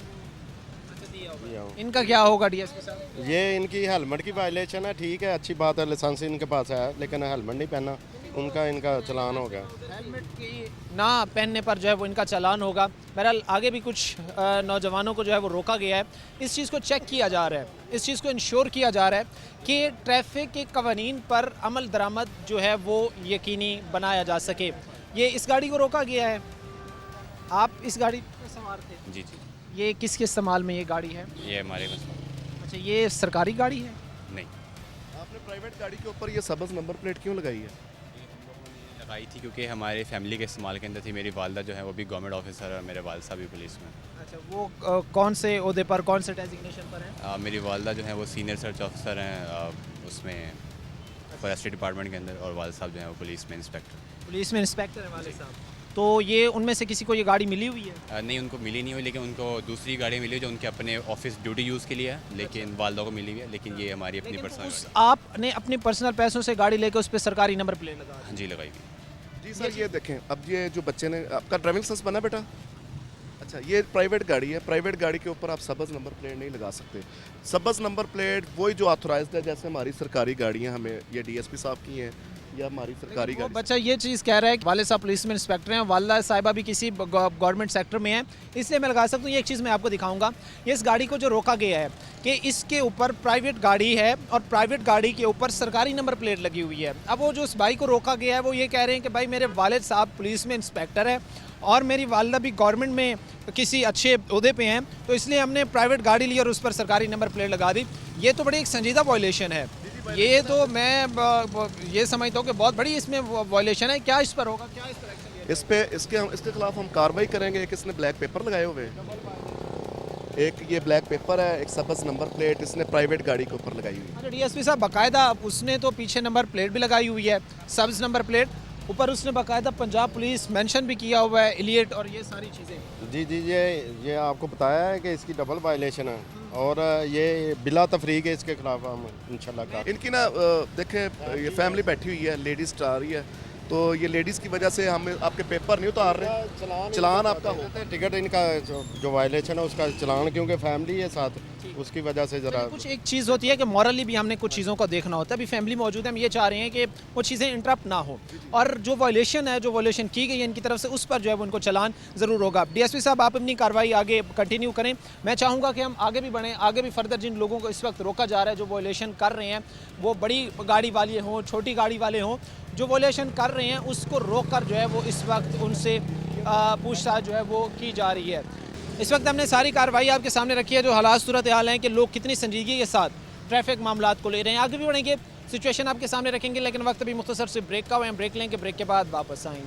इनका क्या होगा डीएसपी साहब? ये इनकी हेलमेट की वायलेशन है, ठीक है, अच्छी बात है, लाइसेंस इनके पास है, लेकिन हेलमेट नहीं पहना, इनका चलान हो गया। हेलमेट की ना पहनने पर जो है वो इनका चालान होगा। बहरहाल आगे भी कुछ नौजवानों को जो है वो रोका गया है, इस चीज़ को चेक किया जा रहा है, इस चीज़ को इंश्योर किया जा रहा है कि ट्रैफिक के कवानीन पर अमल दरामद जो है वो यकीनी बनाया जा सके। ये इस गाड़ी को रोका गया है, आप इस गाड़ी पर सवार थे? जी जी। ये किसके इस्तेमाल में ये गाड़ी है? ये हमारे पास अच्छा, ये सरकारी गाड़ी है? नहीं आपने प्राइवेट गाड़ी के ऊपर ये सब्ज़ नंबर प्लेट क्यों लगाई है? लगाई थी क्योंकि हमारे फैमिली के इस्तेमाल के अंदर थी। मेरी वालदा जो है वो भी गवर्नमेंट ऑफिसर है और मेरे वाल साहब भी पुलिस में। अच्छा, वो कौन से ओहदे पर, कौन से डेजिग्नेशन पर है? मेरी वालदा जो है वो सीनियर सर्च ऑफिसर हैं उसमें फॉरेस्ट्री डिपार्टमेंट के अंदर, और वाल साहब जो है वो पुलिस में इंस्पेक्टर। पुलिस में इंस्पेक्टर है वाले साहब। तो ये उनमें से किसी को ये गाड़ी मिली हुई है? नहीं उनको मिली नहीं हुई, लेकिन उनको दूसरी गाड़ी मिली जो उनके अपने ऑफिस ड्यूटी यूज़ के लिए है, लेकिन वालदा को मिली हुई है, लेकिन ये हमारी अपनी पर्सनल उस आपने अपने पर्सनल पैसों से गाड़ी लेकर उस पर सरकारी नंबर प्लेट लगा दी? जी लगाई हुई। जी सर, ये देखें, अब ये जो बच्चे ने, आपका ड्राइविंग लाइसेंस बना बेटा? अच्छा, ये प्राइवेट गाड़ी है, प्राइवेट गाड़ी के ऊपर आप सब्ज़ नंबर प्लेट नहीं लगा सकते। सब्ज़ नंबर प्लेट वही जो ऑथोराइज्ड है, जैसे हमारी सरकारी गाड़ियाँ, हमें ये डीएसपी साहब की हैं या हमारी सरकारी वो गाड़ी। बच्चा ये चीज़ कह रहा है कि वाले साहब पुलिस में इंस्पेक्टर हैं, वाला साहिबा भी किसी गवर्नमेंट सेक्टर में है, इसलिए मैं लगा सकता हूँ। ये एक चीज़ मैं आपको दिखाऊंगा, ये इस गाड़ी को जो रोका गया है कि इसके ऊपर प्राइवेट गाड़ी है और प्राइवेट गाड़ी के ऊपर सरकारी नंबर प्लेट लगी हुई है। अब वो जो उस भाई को रोका गया है वो ये कह रहे हैं कि भाई मेरे वालिद साहब पुलिस में इंस्पेक्टर है और मेरी वालदा भी गवर्नमेंट में किसी अच्छे ओहदे पे हैं, तो इसलिए हमने प्राइवेट गाड़ी ली और उस पर सरकारी नंबर प्लेट लगा दी। ये तो बड़ी एक संजीदा वायलेशन है, ये तो मैं ये समझता हूँ कि बहुत बड़ी इसमें वायलेशन है। क्या इस पर होगा, क्या इस पर एक्शन लिया? इसके खिलाफ हम कार्रवाई करेंगे। एक इसने ब्लैक पेपर लगाए हुए, एक ये ब्लैक पेपर है, एक सब्ज़ नंबर प्लेट इसने प्राइवेट गाड़ी के ऊपर लगाई हुई है। अच्छा, डीएसपी साहब बाकायदा उसने तो पीछे नंबर प्लेट भी लगाई हुई है, सब्ज नंबर प्लेट, ऊपर उसने बाकायदा पंजाब पुलिस मेंशन भी किया हुआ है, इलियट और ये सारी चीज़ें। जी जी, ये आपको बताया है कि इसकी डबल वायलेशन है और ये बिला तफरीक है, इसके खिलाफ हम इंशाल्लाह का। इनकी ना देखें, ये फैमिली बैठी हुई है, लेडीज़ आ रही है, तो ये लेडीज़ की वजह से हम आपके पेपर नहीं उतार रहे, चलान आपका हो, टिकट इनका जो वायलेशन है उसका चलान, क्योंकि फैमिली है साथ, उसकी वजह से ज़रा कुछ एक चीज़ होती है कि मॉरली भी हमने कुछ चीज़ों को देखना होता है। अभी फैमिली मौजूद है, हम ये चाह रहे हैं कि वो चीज़ें इंटरप्ट ना हो और जो वायलेशन है, जो वायलेशन की गई है इनकी तरफ से, उस पर जो है उनको चलान ज़रूर होगा। डीएसपी साहब आप अपनी कार्रवाई आगे कंटिन्यू करें। मैं चाहूँगा कि हम आगे भी बढ़ें, आगे भी फर्दर जिन लोगों को इस वक्त रोका जा रहा है, जो वायलेशन कर रहे हैं, वो बड़ी गाड़ी वाले हों, छोटी गाड़ी वाले हों, जो वायलेशन कर रहे हैं उसको रोक कर जो है वो इस वक्त उनसे पूछताछ जो है वो की जा रही है। इस वक्त हमने सारी कार्रवाई आपके सामने रखी है, जो हालात सूरत हाल हैं कि लोग कितनी संजीदगी के साथ ट्रैफिक मामलात को ले रहे हैं। आगे भी बढ़ेंगे, सिचुएशन आपके सामने रखेंगे, लेकिन वक्त अभी मुख्तसर से ब्रेक का हुआ है। ब्रेक लेंगे, ब्रेक के बाद वापस आएंगे।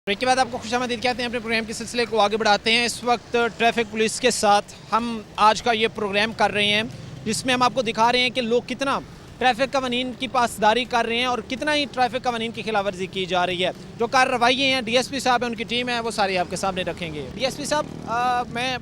ब्रेक के बाद आपको खुशामदीद कहते हैं, अपने प्रोग्राम के सिलसिले को आगे बढ़ाते हैं। इस वक्त ट्रैफिक पुलिस के साथ हम आज का ये प्रोग्राम कर रहे हैं, जिसमें हम आपको दिखा रहे हैं कि लोग कितना ट्रैफिक कवानीन की पासदारी कर रहे हैं और कितना ही ट्रैफिक कवानीन की खिलाफवर्जी की जा रही है। जो कार्रवाई हैं डीएसपी साहब है, उनकी टीम है, वो सारी आपके सामने रखेंगे। डीएसपी साहब, मैं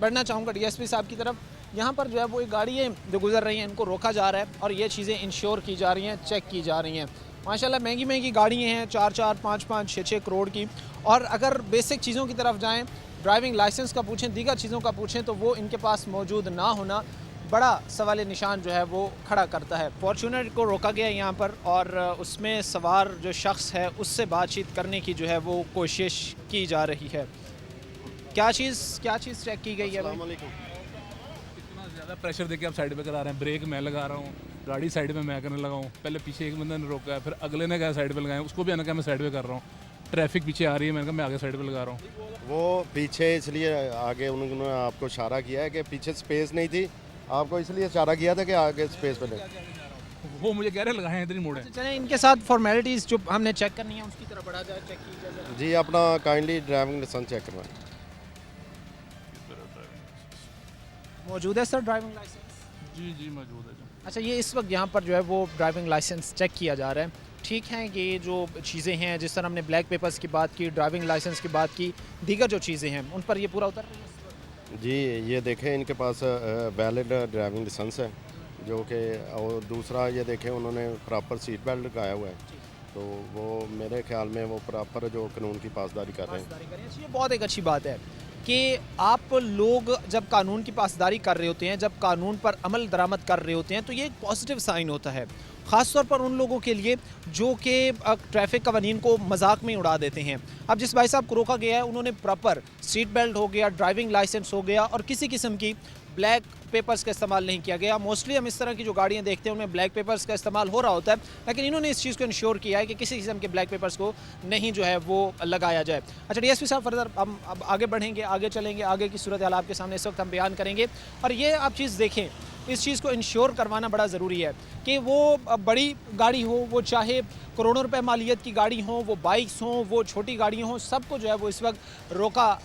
बढ़ना चाहूँगा डीएसपी साहब की तरफ। यहाँ पर जो है वो एक गाड़ी है जो गुजर रही हैं, इनको रोका जा रहा है और ये चीज़ें इंश्योर की जा रही हैं, चेक की जा रही हैं। माशाल्लाह महंगी महंगी गाड़ियाँ हैं, 4-4, 5-5, 6-6 करोड़ की। और अगर बेसिक चीज़ों की तरफ जाएँ, ड्राइविंग लाइसेंस का पूछें, दीगर चीज़ों का पूछें, तो वो इनके पास मौजूद ना होना बड़ा सवाल निशान जो है वो खड़ा करता है। फॉर्च्यूनर को रोका गया यहाँ पर और उसमें सवार जो शख्स है उससे बातचीत करने की जो है वो कोशिश की जा रही है। क्या चीज़ चेक की गई है? इतना ज़्यादा प्रेशर देके आप साइड पे करा रहे हैं, ब्रेक मैं लगा रहा हूँ, गाड़ी साइड पे मैं करने लगा हूँ, पहले पीछे एक बंदे ने रोका है, फिर अगले ने कहा साइड पे लगाएं, उसको भी आना कहा मैं साइड पे कर रहा हूँ, ट्रैफिक पीछे आ रही है, मैंने कहा मैं आगे साइड पे लगा रहा हूँ। वो पीछे इसलिए आगे उन्होंने आपको इशारा किया है कि पीछे स्पेस नहीं थी, आपको इसलिए इशारा किया था कि आगे स्पेस पे ले। वो मुझे कह रहे लगाए इधर ही मोड़े। चलें, इनके साथ फॉर्मेलिटीज़ जो हमने चेक करनी है उसकी तरफ बढ़ा जाए, चेक की जाए। जी, अपना काइंडली ड्राइविंग लाइसेंस चेक करवाएं। मौजूद है सर ड्राइविंग लाइसेंस? जी मौजूद है। अच्छा, ये इस वक्त यहाँ पर जो है वो ड्राइविंग लाइसेंस चेक किया जा रहा है। ठीक है, ये जो चीज़ें हैं, जिस तरह हमने ब्लैक पेपर्स की बात की, ड्राइविंग लाइसेंस की बात की, दीगर जो चीज़ें हैं उन पर ये पूरा उतर रही है। जी, ये देखें इनके पास वैलिड ड्राइविंग लाइसेंस है, जो कि, और दूसरा ये देखें उन्होंने प्रॉपर सीट बेल्ट लगाया हुआ है, तो वो मेरे ख्याल में वो प्रॉपर जो कानून की पासदारी कर रहे हैं। ये बहुत एक अच्छी बात है कि आप लोग जब कानून की पासदारी कर रहे होते हैं, जब कानून पर अमल दरामद कर रहे होते हैं, तो ये एक पॉजिटिव साइन होता है, ख़ास तौर पर उन लोगों के लिए जो कि ट्रैफिक कवानीन को मजाक में उड़ा देते हैं। अब जिस भाई साहब को रोका गया है, उन्होंने प्रॉपर सीट बेल्ट हो गया, ड्राइविंग लाइसेंस हो गया और किसी किस्म की ब्लैक पेपर्स का इस्तेमाल नहीं किया गया। मोस्टली हम इस तरह की जो गाड़ियाँ देखते हैं उनमें ब्लैक पेपर्स का इस्तेमाल हो रहा होता है, लेकिन इन्होंने इस चीज़ को इंश्योर किया है कि किसी किस्म के ब्लैक पेपर्स को नहीं जो है वो लगाया जाए। अच्छा डीएसपी साहब, फर्दर हम अब आगे बढ़ेंगे, आगे चलेंगे, आगे की सूरत हाल आपके सामने इस वक्त हम बयान करेंगे। और ये आप चीज़ देखें, इस चीज़ को इंश्योर करवाना बड़ा ज़रूरी है कि वो बड़ी गाड़ी हो, वो चाहे करोड़ों रुपए मालियत की गाड़ी हो, वो बाइक्स हों, वो छोटी गाड़ियाँ हों, सबको जो है वो इस वक्त रोका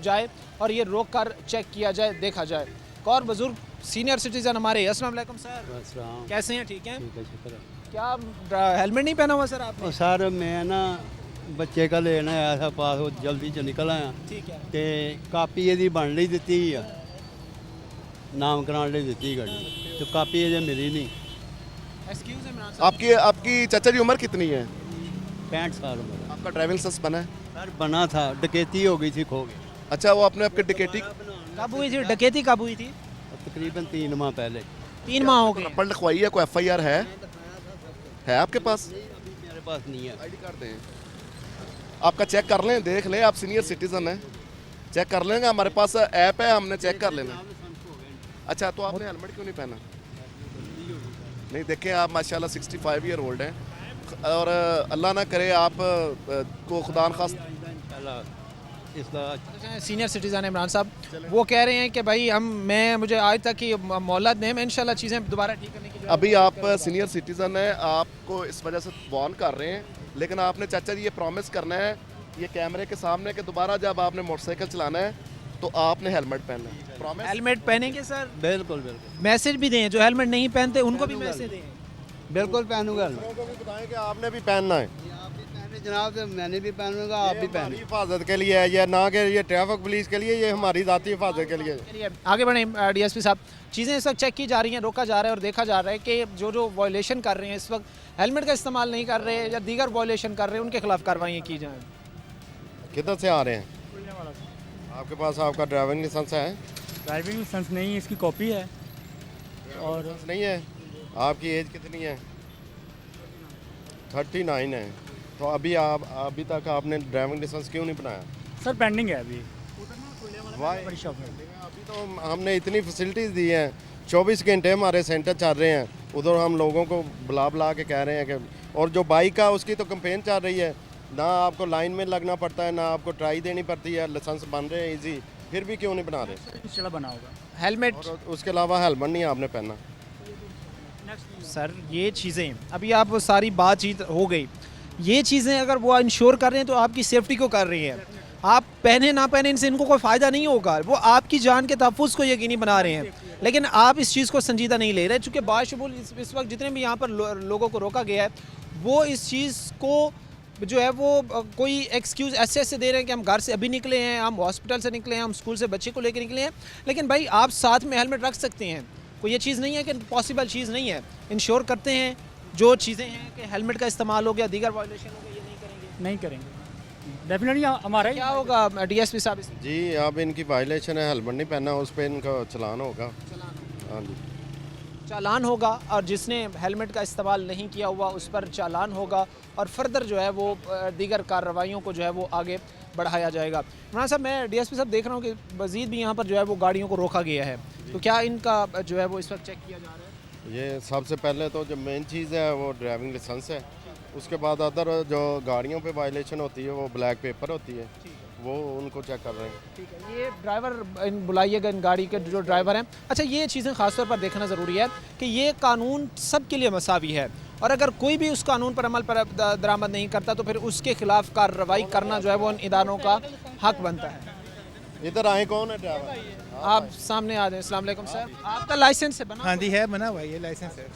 जाए और ये रोक कर चेक किया जाए, देखा जाए। और बुजुर्ग सीनियर सिटीजन हमारे, अस्सलाम वालेकुम सर, कैसे हैं? ठीक हैं? क्या हेलमेट नहीं पहना हुआ सर आपने? सर मैं ना ਬੱਚੇ का लेना आया था पास, वो जल्दी च निकल आया ठीक है ਤੇ ਕਾਪੀ ਇਹਦੀ ਬਣ ਲਈ ਦਿੱਤੀ ਆ, नाम कराने ਲਈ ਦਿੱਤੀ गाड़ी, तो ਕਾਪੀ ਅਜੇ मिली नहीं। एक्सक्यूज है इमरान आपकी आपकी चाचा जी उम्र कितनी है? 65 साल उम्र। आपका ड्राइविंग लाइसेंस बना है? सर बना था, डकैती हो गई थी, खो गई। अच्छा, वो आपने आपके डकैती कब हुई थी डकैती, कब हुई थी? तकरीबन 3 माह पहले। 3 माह हो गए। नंबर लिखवाई है, कोई FIR है आपके पास? मेरे पास नहीं है। ID कार्ड दें, आपका चेक कर लें, देख लें, आप सीनियर सिटीजन हैं, चेक कर लेंगे, हमारे पास ऐप है, हमने चेक कर लेना। अच्छा, तो आपने हेलमेट क्यों नहीं पहना? नहीं, देखें आप माशाल्लाह 65 ईयर ओल्ड हैं, और अल्लाह ना करे आप को खुदा न खास सीनियर सिटीज़न इमरान साहब वो कह रहे हैं कि भाई मुझे आज तक की मोहलत दें, मैं इंशाल्लाह चीज़ें दोबारा ठीक करने की। अभी आप सीनियर सिटीजन हैं, आपको इस वजह से वार्न कर रहे हैं, लेकिन आपने चाचा जी ये प्रॉमिस करना है ये कैमरे के सामने कि दोबारा जब आपने मोटरसाइकिल चलाना है तो आपने हेलमेट पहनना है। प्रॉमिस? हेलमेट पहनेंगे सर? बिल्कुल बिल्कुल। मैसेज भी दें, जो हेलमेट नहीं पहनते उनको भी मैसेज दें। बिल्कुल पहनूंगा। लोगों को भी बताएं कि आपने भी पहनना है। जनाब, तो मैंने भी पहनूंगा, आप भी पहने। हिफाजत के लिए है ये, ना कि ये ट्रैफिक पुलिस के लिए, ये हमारी ज़ाती हिफाजत के लिए। चलिए आगे बढ़ें। DSP साहब, चीज़ें इस वक्त चेक की जा रही हैं, रोका जा रहा है और देखा जा रहा है कि जो वायलेशन कर रहे हैं इस वक्त हेलमेट का इस्तेमाल नहीं कर रहे या दीगर वायलेशन कर रहे हैं, उनके खिलाफ कार्रवाई की जाएँ। किधर से आ रहे हैं? आपके पास आपका ड्राइविंग लाइसेंस है? ड्राइविंग लाइसेंस नहीं है, इसकी कॉपी है। और नहीं है। आपकी एज कितनी है? 39 है। तो अभी तक आपने ड्राइविंग लाइसेंस क्यों नहीं बनाया? सर पेंडिंग है अभी। वाई शॉप में अभी तो हमने इतनी फैसिलिटीज़ दी हैं, 24 घंटे हमारे सेंटर चल रहे हैं, उधर हम लोगों को बुला के कह रहे हैं कि, और जो बाइक का उसकी तो कंपेन चल रही है, ना आपको लाइन में लगना पड़ता है, ना आपको ट्राई देनी पड़ती है, लाइसेंस बन रहे हैं इजी, फिर भी क्यों नहीं बना रहे? चला बना होगा हेलमेट। और उसके अलावा हेलमेट नहीं आपने पहना। सर ये चीज़ें अभी आप सारी बातचीत हो गई, ये चीज़ें अगर वो इंश्योर कर रहे हैं तो आपकी सेफ्टी को कर रही हैं। आप पहने ना पहने इनसे इनको कोई फ़ायदा नहीं होगा, वो आपकी जान के तहफ़्फ़ुज़ को यकीनी बना रहे हैं, लेकिन आप इस चीज़ को संजीदा नहीं ले रहे। चूँकि बाशुबुल इस वक्त जितने भी यहाँ पर लोगों को रोका गया है, वो इस चीज़ को जो है वो कोई एक्सक्यूज़ ऐसे दे रहे हैं कि हम घर से अभी निकले हैं, हम हॉस्पिटल से निकले हैं, हम स्कूल से बच्चे को लेकर निकले हैं, लेकिन भाई आप साथ में हेलमेट रख सकते हैं, कोई ये चीज़ नहीं है कि पॉसिबल चीज़ नहीं है। इंश्योर करते हैं जो चीज़ें हैं कि हेलमेट का इस्तेमाल हो गया, दीगर वायलेशन हो गया, ये नहीं करेंगे। डेफिनेटली हमारा क्या होगा DSP साहब? जी, अब इनकी वायलेशन है, हेलमेट नहीं पहना, उस पर इनका चलान होगा। हाँ जी, चालान होगा, और जिसने हेलमेट का इस्तेमाल नहीं किया हुआ उस पर चालान होगा, और फर्दर जो है वो दीगर कार्रवाइयों को जो है वो आगे बढ़ाया जाएगा। इमरान साहब, मैं DSP साहब देख रहा हूँ कि मज़ीद भी यहाँ पर जो है वो गाड़ियों को रोका गया है, तो क्या इनका जो है वो इस वक्त चेक किया जा रहा है? ये सबसे पहले तो जो मेन चीज़ है वो ड्राइविंग लाइसेंस है, उसके बाद अदर जो गाड़ियों पे वायलेशन होती है वो ब्लैक पेपर होती है, वो उनको चेक कर रहे हैं। ठीक है, ये ड्राइवर बुलाइएगा, इन गाड़ी के जो ड्राइवर हैं। अच्छा, ये चीज़ें ख़ास तौर पर देखना ज़रूरी है कि ये कानून सब के लिए मसावी है, और अगर कोई भी उस कानून पर अमल पर दरामद नहीं करता तो फिर उसके खिलाफ कार्रवाई करना जो है वो उन इदारों का हक बनता है। इधर आए, कौन है ड्राइवर? आप सामने आ जाएं। अस्सलाम वालेकुम सर, आपका लाइसेंस है बना? हाँ जी, है बना हुआ, ये लाइसेंस है।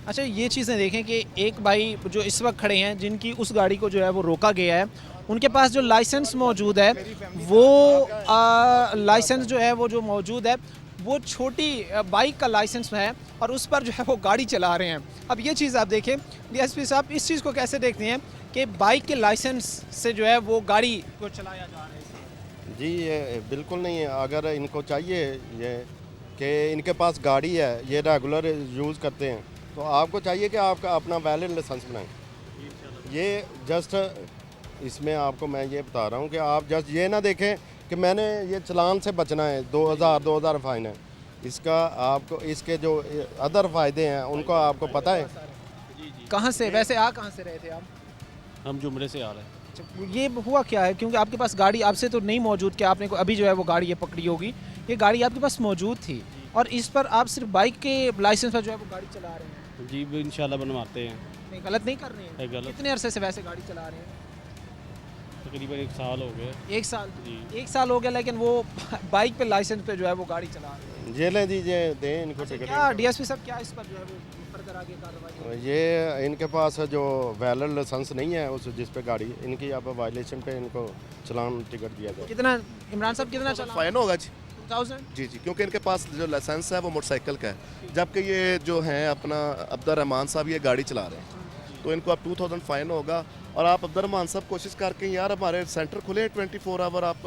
अच्छा, ये चीज़ें देखें कि एक भाई जो इस वक्त खड़े हैं जिनकी उस गाड़ी को जो है वो रोका गया है, उनके पास जो लाइसेंस मौजूद है वो लाइसेंस जो है वो जो मौजूद है वो छोटी बाइक का लाइसेंस है, और उस पर जो है वो गाड़ी चला रहे हैं। अब ये चीज़ आप देखें DSP साहब, इस चीज़ को कैसे देखते हैं कि बाइक के लाइसेंस से जो है वो गाड़ी को चलाया जा रहा है? जी, ये बिल्कुल नहीं है। अगर इनको चाहिए ये कि इनके पास गाड़ी है, ये रेगुलर यूज़ करते हैं, तो आपको चाहिए कि आपका अपना वैलिड लाइसेंस बनाएं। ये जस्ट इसमें आपको मैं ये बता रहा हूँ कि आप जस्ट ये ना देखें कि मैंने ये चलान से बचना है, 2000 फाइन है, इसका आपको इसके जो अदर फ़ायदे हैं उनको आपको पता है। कहाँ से वैसे कहाँ से रहे थे आप? हम जुमरे से आ रहे हैं। ये हुआ क्या है, क्योंकि आपके पास गाड़ी आपसे तो नहीं मौजूद कि आपने अभी जो है वो गाड़ी ये पकड़ी होगी, ये गाड़ी आपके पास मौजूद थी और इस पर आप सिर्फ बाइक के लाइसेंस पर जो है वो गाड़ी चला रहे हैं? जी इंशाल्लाह बनवाते हैं। नहीं, गलत नहीं कर रहे हैं? गलत। कितने अरसे से वैसे गाड़ी चला रहे हैं? तकरीबन 1 साल हो गया। 1 साल? जी 1 साल हो गया, लेकिन वो बाइक पे लाइसेंस पे जो है वो गाड़ी चला रहे हैं। जेलें दीजिए, दें इनको टिकट। क्या DSP साहब, क्या इस पर जो है वो फर्दर आगे कार्रवाई? ये इनके पास जो वैलिड लाइसेंस नहीं है उस जिस पे गाड़ी इनकी, अब वायलेशन पे इनको चलान टिकट दिया जाए। कितना इमरान साहब, कितना चलान फाइन होगा जी? 2000? जी, क्योंकि इनके पास जो लाइसेंस है वो मोटरसाइकिल का है, जबकि ये जो हैं अपना अब्दुल रहमान साहब ये गाड़ी चला रहे हैं। तो इनको अब 2000 फ़ाइन होगा। और आप अब्दुर्रहमान साहब कोशिश करके यार हमारे सेंटर खुले हैं 24 आवर, आप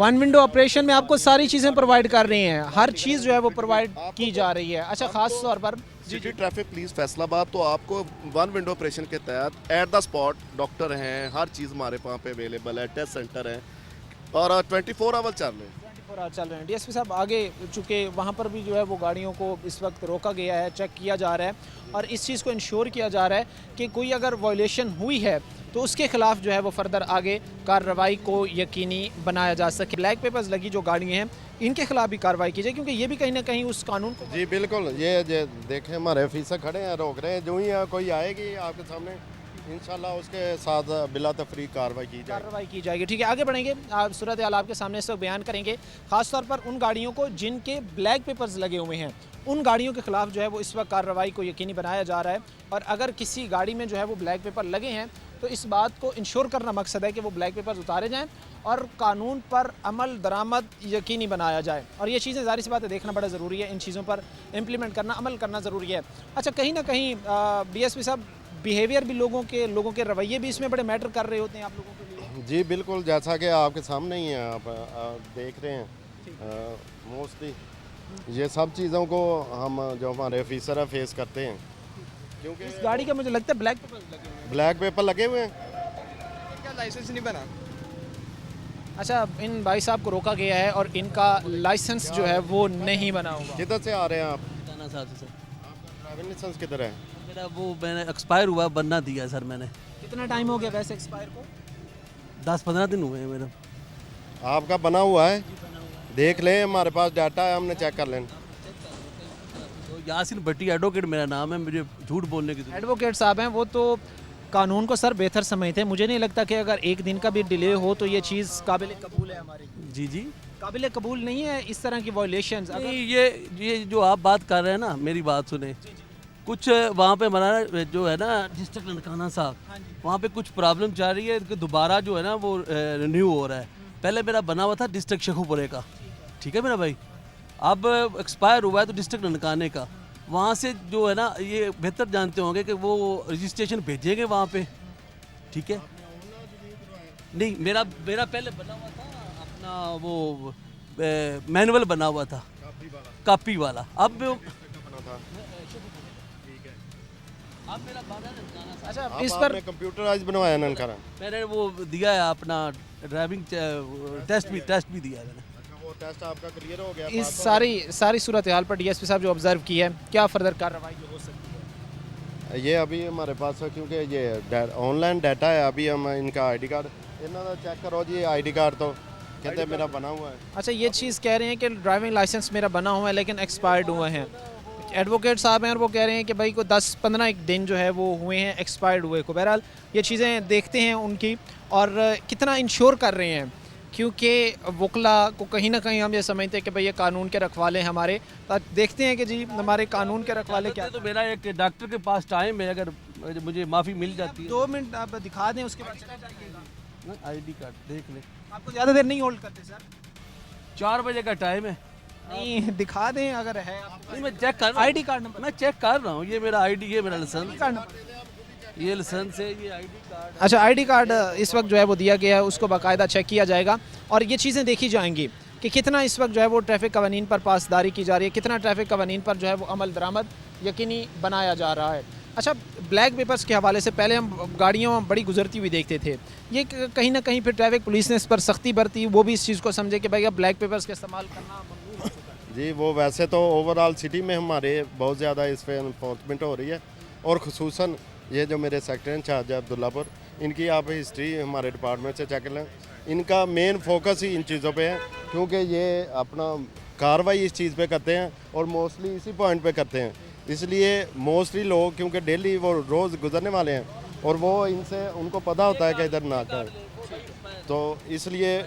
1 विंडो ऑपरेशन में आपको सारी चीज़ें प्रोवाइड कर रही हैं, हर चीज़ जो है वो प्रोवाइड की जा रही है। अच्छा, ख़ास तौर पर सिटी ट्रैफिक पुलिस फैसलाबाद, तो आपको 1 विंडो ऑपरेशन के तहत एट द स्पॉट डॉक्टर हैं, हर चीज़ हमारे वहाँ पे अवेलेबल है, टेस्ट सेंटर है और 24 आवर चल रहे हैं। चल रहे हैं। डीएसपी साहब आगे चूँकि वहाँ पर भी जो है वो गाड़ियों को इस वक्त रोका गया है, चेक किया जा रहा है और इस चीज़ को इंश्योर किया जा रहा है कि कोई अगर वायलेशन हुई है तो उसके खिलाफ जो है वो फर्दर आगे कार्रवाई को यकीनी बनाया जा सके। ब्लैक पेपर्स लगी जो गाड़ियाँ हैं इनके खिलाफ भी कार्रवाई की जाए, क्योंकि ये भी कहीं ना कहीं उस कानून को। जी बिल्कुल, ये देखें हमारे ऑफिसर खड़े हैं, रोक रहे हैं, जो ही कोई आएगी आपके सामने इंशाल्लाह उसके साथ बिला तफरीक कार्रवाई की जाएगी। ठीक है, आगे बढ़ेंगे। आप सूरत हाल आपके सामने इस वक्त बयान करेंगे, खासतौर पर उन गाड़ियों को जिनके ब्लैक पेपर्स लगे हुए हैं, उन गाड़ियों के खिलाफ जो है वो इस वक्त कार्रवाई को यकीनी बनाया जा रहा है। और अगर किसी गाड़ी में जो है वो ब्लैक पेपर लगे हैं तो इस बात को इंश्योर करना मकसद है कि वो ब्लैक पेपर्स उतारे जाएँ और कानून पर अमल दरामद यकीनी बनाया जाए। और ये चीज़ें ज़ाहिर सी बात है देखना बड़ा ज़रूरी है, इन चीज़ों पर इम्प्लीमेंट करना, अमल करना ज़रूरी है। अच्छा, कहीं ना कहीं डीएसपी साहब बिहेवियर भी लोगों के रवैये भी इसमें बड़े मैटर कर रहे होते हैं आप लोगों के लिए? जी बिल्कुल, जैसा कि आपके सामने ही है, आप देख रहे हैं मोस्टली ये सब चीज़ों को हम जो हमारे ऑफिसर है फेस करते हैं, क्योंकि इस गाड़ी का मुझे लगता है ब्लैक पेपर लगे हुए हैं, क्या लाइसेंस नहीं बना। अच्छा, इन भाई साहब को रोका गया है और इनका लाइसेंस जो है वो नहीं बना हुआ। किधर से आ रहे हैं आप? सर आपका ड्राइविंग लाइसेंस किधर है? मेरा वो मैंने एक्सपायर हुआ, बनना दिया सर मैंने। कितना टाइम हो गया वैसे एक्सपायर को? 10-15 दिन हुए हैं मेरा। आपका बना हुआ है? देख लें, हमारे पास डाटा है, हमने चेक कर लें। तो यासिन भट्टी एडवोकेट मेरा नाम है, मुझे झूठ बोलने की एडवोकेट साहब हैं, वो तो कानून को सर बेहतर समझते हैं। मुझे नहीं लगता कि अगर एक दिन का भी डिले हो तो ये चीज़ काबिल कबूल है हमारी। जी काबिल कबूल नहीं है इस तरह की वायलेशंस। अगर ये जो आप बात कर रहे हैं ना, मेरी बात सुने। कुछ वहाँ पे हमारा जो है ना डिस्ट्रिक्ट ननकाना साहब, वहाँ पे कुछ प्रॉब्लम चल रही है कि दोबारा जो है ना वो रिन्यू हो रहा है। पहले मेरा बना हुआ था डिस्ट्रिक्ट शेखुपुरे का, ठीक है मेरा भाई, अब एक्सपायर हुआ है तो डिस्ट्रिक्ट ननकाने का। वहाँ से जो है ना, ये बेहतर जानते होंगे कि वो रजिस्ट्रेशन भेजेंगे वहाँ पे, ठीक है। नहीं, मेरा पहले बना हुआ था अपना वो मैनुअल बना हुआ था, कापी वाला। अब अच्छा, इस पर कंप्यूटराइज बनवाया ननकाना? मैंने वो दिया है अपना ड्राइविंग टेस्ट भी दिया है मैंने। वो टेस्ट आपका क्लियर हो गया? इस सारी सूरत हाल पर डीएसपी साहब जो ऑब्जर्व की है, क्या फर्दर कार्रवाई हो सकती है? ये अभी हमारे पास है, क्योंकि ये ऑनलाइन डाटा है। अभी हम इनका आईडी कार्ड इन्होंने चेक करो जी, आईडी कार्ड तो कहते हैं मेरा बना हुआ है। अच्छा, ये चीज़ कह रहे हैं कि ड्राइविंग लाइसेंस मेरा बना हुआ है लेकिन एक्सपायर्ड हुआ है। एडवोकेट साहब हैं और वो कह रहे हैं कि भाई को 10-15 दिन जो है वो हुए हैं एक्सपायर्ड हुए को। बहरहाल ये चीज़ें देखते हैं उनकी और कितना इंश्योर कर रहे हैं, क्योंकि वकला को कहीं ना कहीं हम ये समझते हैं कि भाई ये कानून के रखवाले हमारे। देखते हैं कि जी हमारे कानून के रखवाले क्या। तो मेरा एक डॉक्टर के पास टाइम है, अगर मुझे माफ़ी मिल जाती है। 2 मिनट आप दिखा दें, उसके बाद चला जाइएगा। आईडी कार्ड देख ले। आपको ज़्यादा देर नहीं होल्ड करते सर, 4 बजे का टाइम है। नहीं, दिखा दें अगर है। नहीं, मैं चेक कर रहा हूँ, आईडी कार्ड नंबर मैं चेक कर रहा हूँ। ये मेरा आईडी, ये मेरा लाइसेंस, ये लाइसेंस है, ये आईडी कार्ड। अच्छा, आईडी कार्ड इस वक्त जो है वो दिया गया है, उसको बाकायदा चेक किया जाएगा और ये चीज़ें देखी जाएंगी कि कितना इस वक्त जो है वो ट्रैफिक कवानीन पर पासदारी की जा रही है, कितना ट्रैफिक कवानीन पर जो है वो अमल दरामद यकीनी बनाया जा रहा है। अच्छा, ब्लैक पेपर्स के हवाले से पहले हम गाड़ियों बड़ी गुजरती हुई देखते थे, ये कहीं ना कहीं फिर ट्रैफिक पुलिस ने इस पर सख्ती बरती, वो भी इस चीज़ को समझे कि भाई अब ब्लैक पेपर्स का इस्तेमाल करना ममनू हो चुका है। जी, वो वैसे तो ओवरऑल सिटी में हमारे बहुत ज़्यादा इस पर इन्फोर्समेंट हो रही है और ख़ुसूसन ये जो मेरे सेक्टर इंचार्ज है अब्दुल्लापुर, इनकी आप हिस्ट्री हमारे डिपार्टमेंट से चेक कर लें। इनका मेन फोकस ही इन चीज़ों पे है, क्योंकि ये अपना कार्रवाई इस चीज़ पे करते हैं और मोस्टली इसी पॉइंट पे करते हैं। इसलिए मोस्टली लोग, क्योंकि डेली वो रोज़ गुजरने वाले हैं और वो इनसे उनको पता होता है कि इधर नाका है, तो इसलिए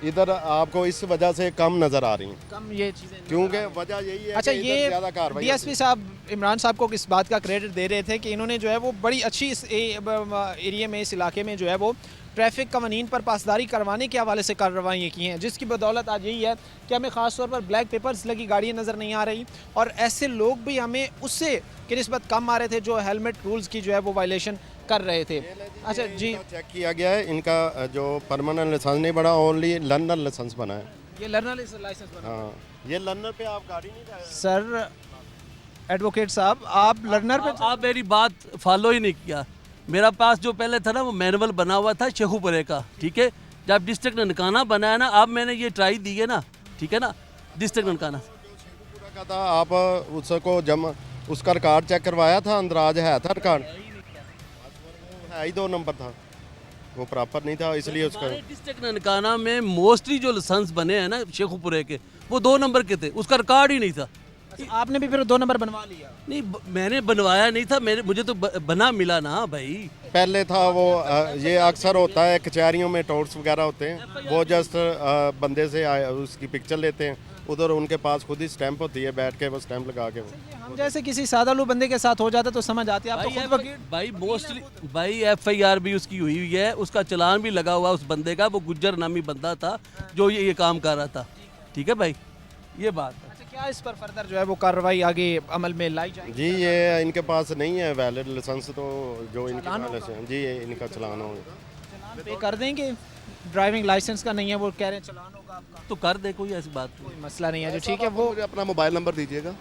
इधर आपको इस वजह से कम नज़र आ रही हैं, कम ये चीज़ें, क्योंकि वजह यही है अच्छा कि इधर ये ज़्यादा कार्रवाई डीएसपी साहब इमरान साहब को इस बात का क्रेडिट दे रहे थे कि इन्होंने जो है वो बड़ी अच्छी इस एरिया में, इस इलाके में जो है वो ट्रैफिक कवानीन पर पासदारी करवाने के हवाले से कार्रवाइयाँ की हैं, जिसकी बदौलत आज यही है कि हमें ख़ास तौर पर ब्लैक पेपर्स लगी गाड़ियाँ नज़र नहीं आ रही और ऐसे लोग भी हमें उससे की निस्बत कम आ रहे थे जो हेलमेट रूल्स की जो है वो वायलेशन कर रहे थे। अच्छा जी, चेक किया गया है, इनका जो परमानेंट लाइसेंस नहीं बना, ओनली लर्नर लाइसेंस बना है। ये लर्नर लाइसेंस बना, हाँ, ये लर्नर पे आप गाड़ी नहीं जा सर एडवोकेट साहब आप लर्नर पे आप मेरी बात फॉलो ही नहीं किया। मेरा पास जो पहले था ना वो मैनुअल बना हुआ था शेखुपुरे का, ठीक है। जब डिस्ट्रिक्ट ननकाना बनाया ना, अब मैंने ये ट्राई दी है ना, ठीक है ना, डिस्ट्रिक्ट ननकाना का था, आप उसको जम उसका रिकॉर्ड चेक करवाया था, अंदराज है था रिकॉर्ड, है ही 2 नंबर था, वो प्रॉपर नहीं था, इसलिए उसका डिस्ट्रिक्ट ननकाना में मोस्टली जो लाइसेंस बने हैं ना शेखुपुरे के, वो 2 नंबर के थे, उसका रिकॉर्ड ही नहीं था। आपने भी फिर 2 नंबर बनवा लिया? नहीं, मैंने बनवाया नहीं था, मुझे तो बना मिला ना भाई। पहले था वो ये अक्सर होता है कचहरियों में टोर्स वगैरह होते हैं, वो जस्ट बंदे से उसकी पिक्चर लेते हैं, उधर उनके पास खुद ही स्टैंप होती है, बैठ के वो स्टैंप लगा के हम जैसे किसी सादालू बंदे के साथ हो जाता तो समझ आती है। आप तो खुद वकील भाई मोस्टली भाई FIR भी उसकी हुई हुई है, उसका चलान भी लगा हुआ उस बंदे का, वो गुज्जर नामी बंदा था जो ये काम कर रहा था, ठीक है भाई, ये बात है। अच्छा, क्या इस पर फर्दर जो है वो कार्रवाई आगे अमल में लाई जाएगी? जी, ये इनके पास नहीं है वैलिड लाइसेंस, तो जो इनके जी इनका चलान होगा, पे कर देंगे। ड्राइविंग लाइसेंस का नहीं है, वो कह रहे हैं चलान होगा आपका, तो कर दे, कोई ऐसी बात कोई मसला नहीं है जो ठीक है। वो मुझे अपना मोबाइल नंबर दीजिएगा।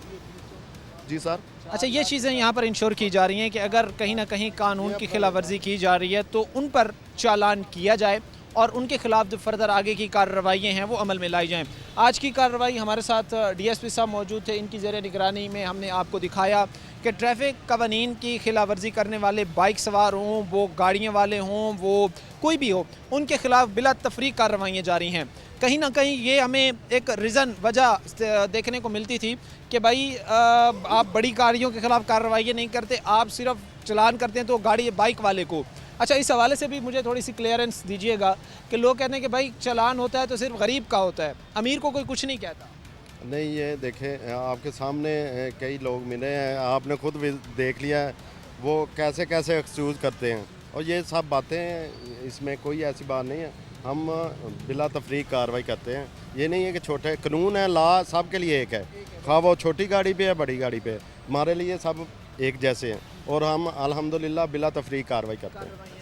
जी सर। अच्छा, ये चीज़ें यहाँ पर इंश्योर की जा रही हैं कि अगर कहीं ना कहीं कानून की खिलाफ वर्जी की जा रही है तो उन पर चालान किया जाए और उनके खिलाफ जो फर्दर आगे की कार्रवाइयाँ हैं वो अमल में लाई जाएं। आज की कार्रवाई हमारे साथ DSP साहब मौजूद थे, इनकी ज़ेर निगरानी में हमने आपको दिखाया कि ट्रैफिक कवानीन की खिलाफ वर्जी करने वाले बाइक सवार हों, वो गाड़ियाँ वाले हों, वो कोई भी हो, उनके खिलाफ बिला तफरीक कार्रवाइयाँ जारी हैं। कहीं ना कहीं ये हमें एक रीज़न वजह देखने को मिलती थी कि भाई आप बड़ी गाड़ियों के खिलाफ कार्रवाई नहीं करते, आप सिर्फ चलान करते हैं तो गाड़ी बाइक वाले को। अच्छा, इस हवाले से भी मुझे थोड़ी सी क्लियरेंस दीजिएगा कि लोग कहते हैं कि भाई चलान होता है तो सिर्फ गरीब का होता है, अमीर को कोई कुछ नहीं कहता। नहीं, ये देखें, आपके सामने कई लोग मिले हैं, आपने खुद भी देख लिया है वो कैसे कैसे एक्सक्यूज़ करते हैं, और ये सब बातें, इसमें कोई ऐसी बात नहीं है, हम बिला तफरीक कार्रवाई करते हैं। ये नहीं है कि छोटे, कानून है, लॉ सब के लिए एक है, खा वो छोटी गाड़ी पे है बड़ी गाड़ी पे, हमारे लिए सब एक जैसे हैं और हम अल्हम्दुलिल्लाह बिला तफरीक कार्रवाई करते हैं।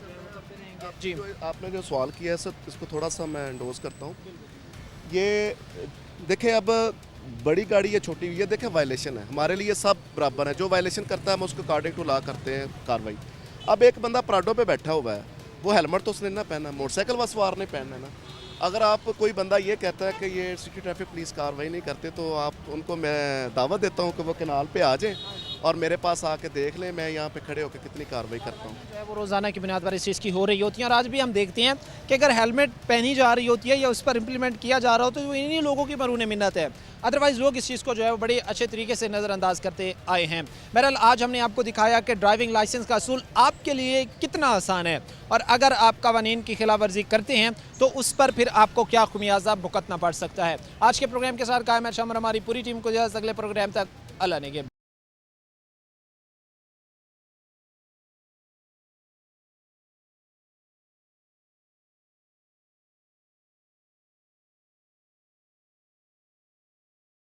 जी, आपने जो सवाल किया है सर, इसको थोड़ा सा मैं एंडोज करता हूँ। ये देखें, अब बड़ी गाड़ी या छोटी, ये देखें वायलेशन है, हमारे लिए सब बराबर है, जो वायलेशन करता है हम उसको अकॉर्डिंग टू लॉ करते हैं कार्रवाई। अब एक बंदा प्राडो पे बैठा हुआ है, वो हेलमेट तो उसने ना पहना, मोटरसाइकिल व सवार ने पहनना है ना। अगर आप कोई बंदा ये कहता है कि ये सिटी ट्रैफिक पुलिस कार्रवाई नहीं करते, तो आप उनको मैं दावत देता हूँ कि वो कैनाल पे आ जाएं और मेरे पास आके देख लें मैं यहाँ पे खड़े होकर कितनी कार्रवाई करता हूँ। जो है वो रोज़ाना की बुनियाद पर इस चीज़ की हो रही होती है और आज भी हम देखते हैं कि अगर हेलमेट पहनी जा रही होती है या उस पर इम्प्लीमेंट किया जा रहा हो तो वो इन्हीं लोगों की मरून मिन्नत है, अदरवाइज़ लोग इस चीज़ को जो है वो बड़े अच्छे तरीके से नज़रअंदाज करते आए हैं। बहरहाल आज हमने आपको दिखाया कि ड्राइविंग लाइसेंस का असूल आपके लिए कितना आसान है और अगर आप कवानीन की खिलाफ वर्जी करते हैं तो उस पर फिर आपको क्या खुमियाजा भुगतना पड़ सकता है। आज के प्रोग्राम के साथ कायम है शाम, हमारी पूरी टीम को इजाज़त, अगले प्रोग्राम तक अल्लाह ने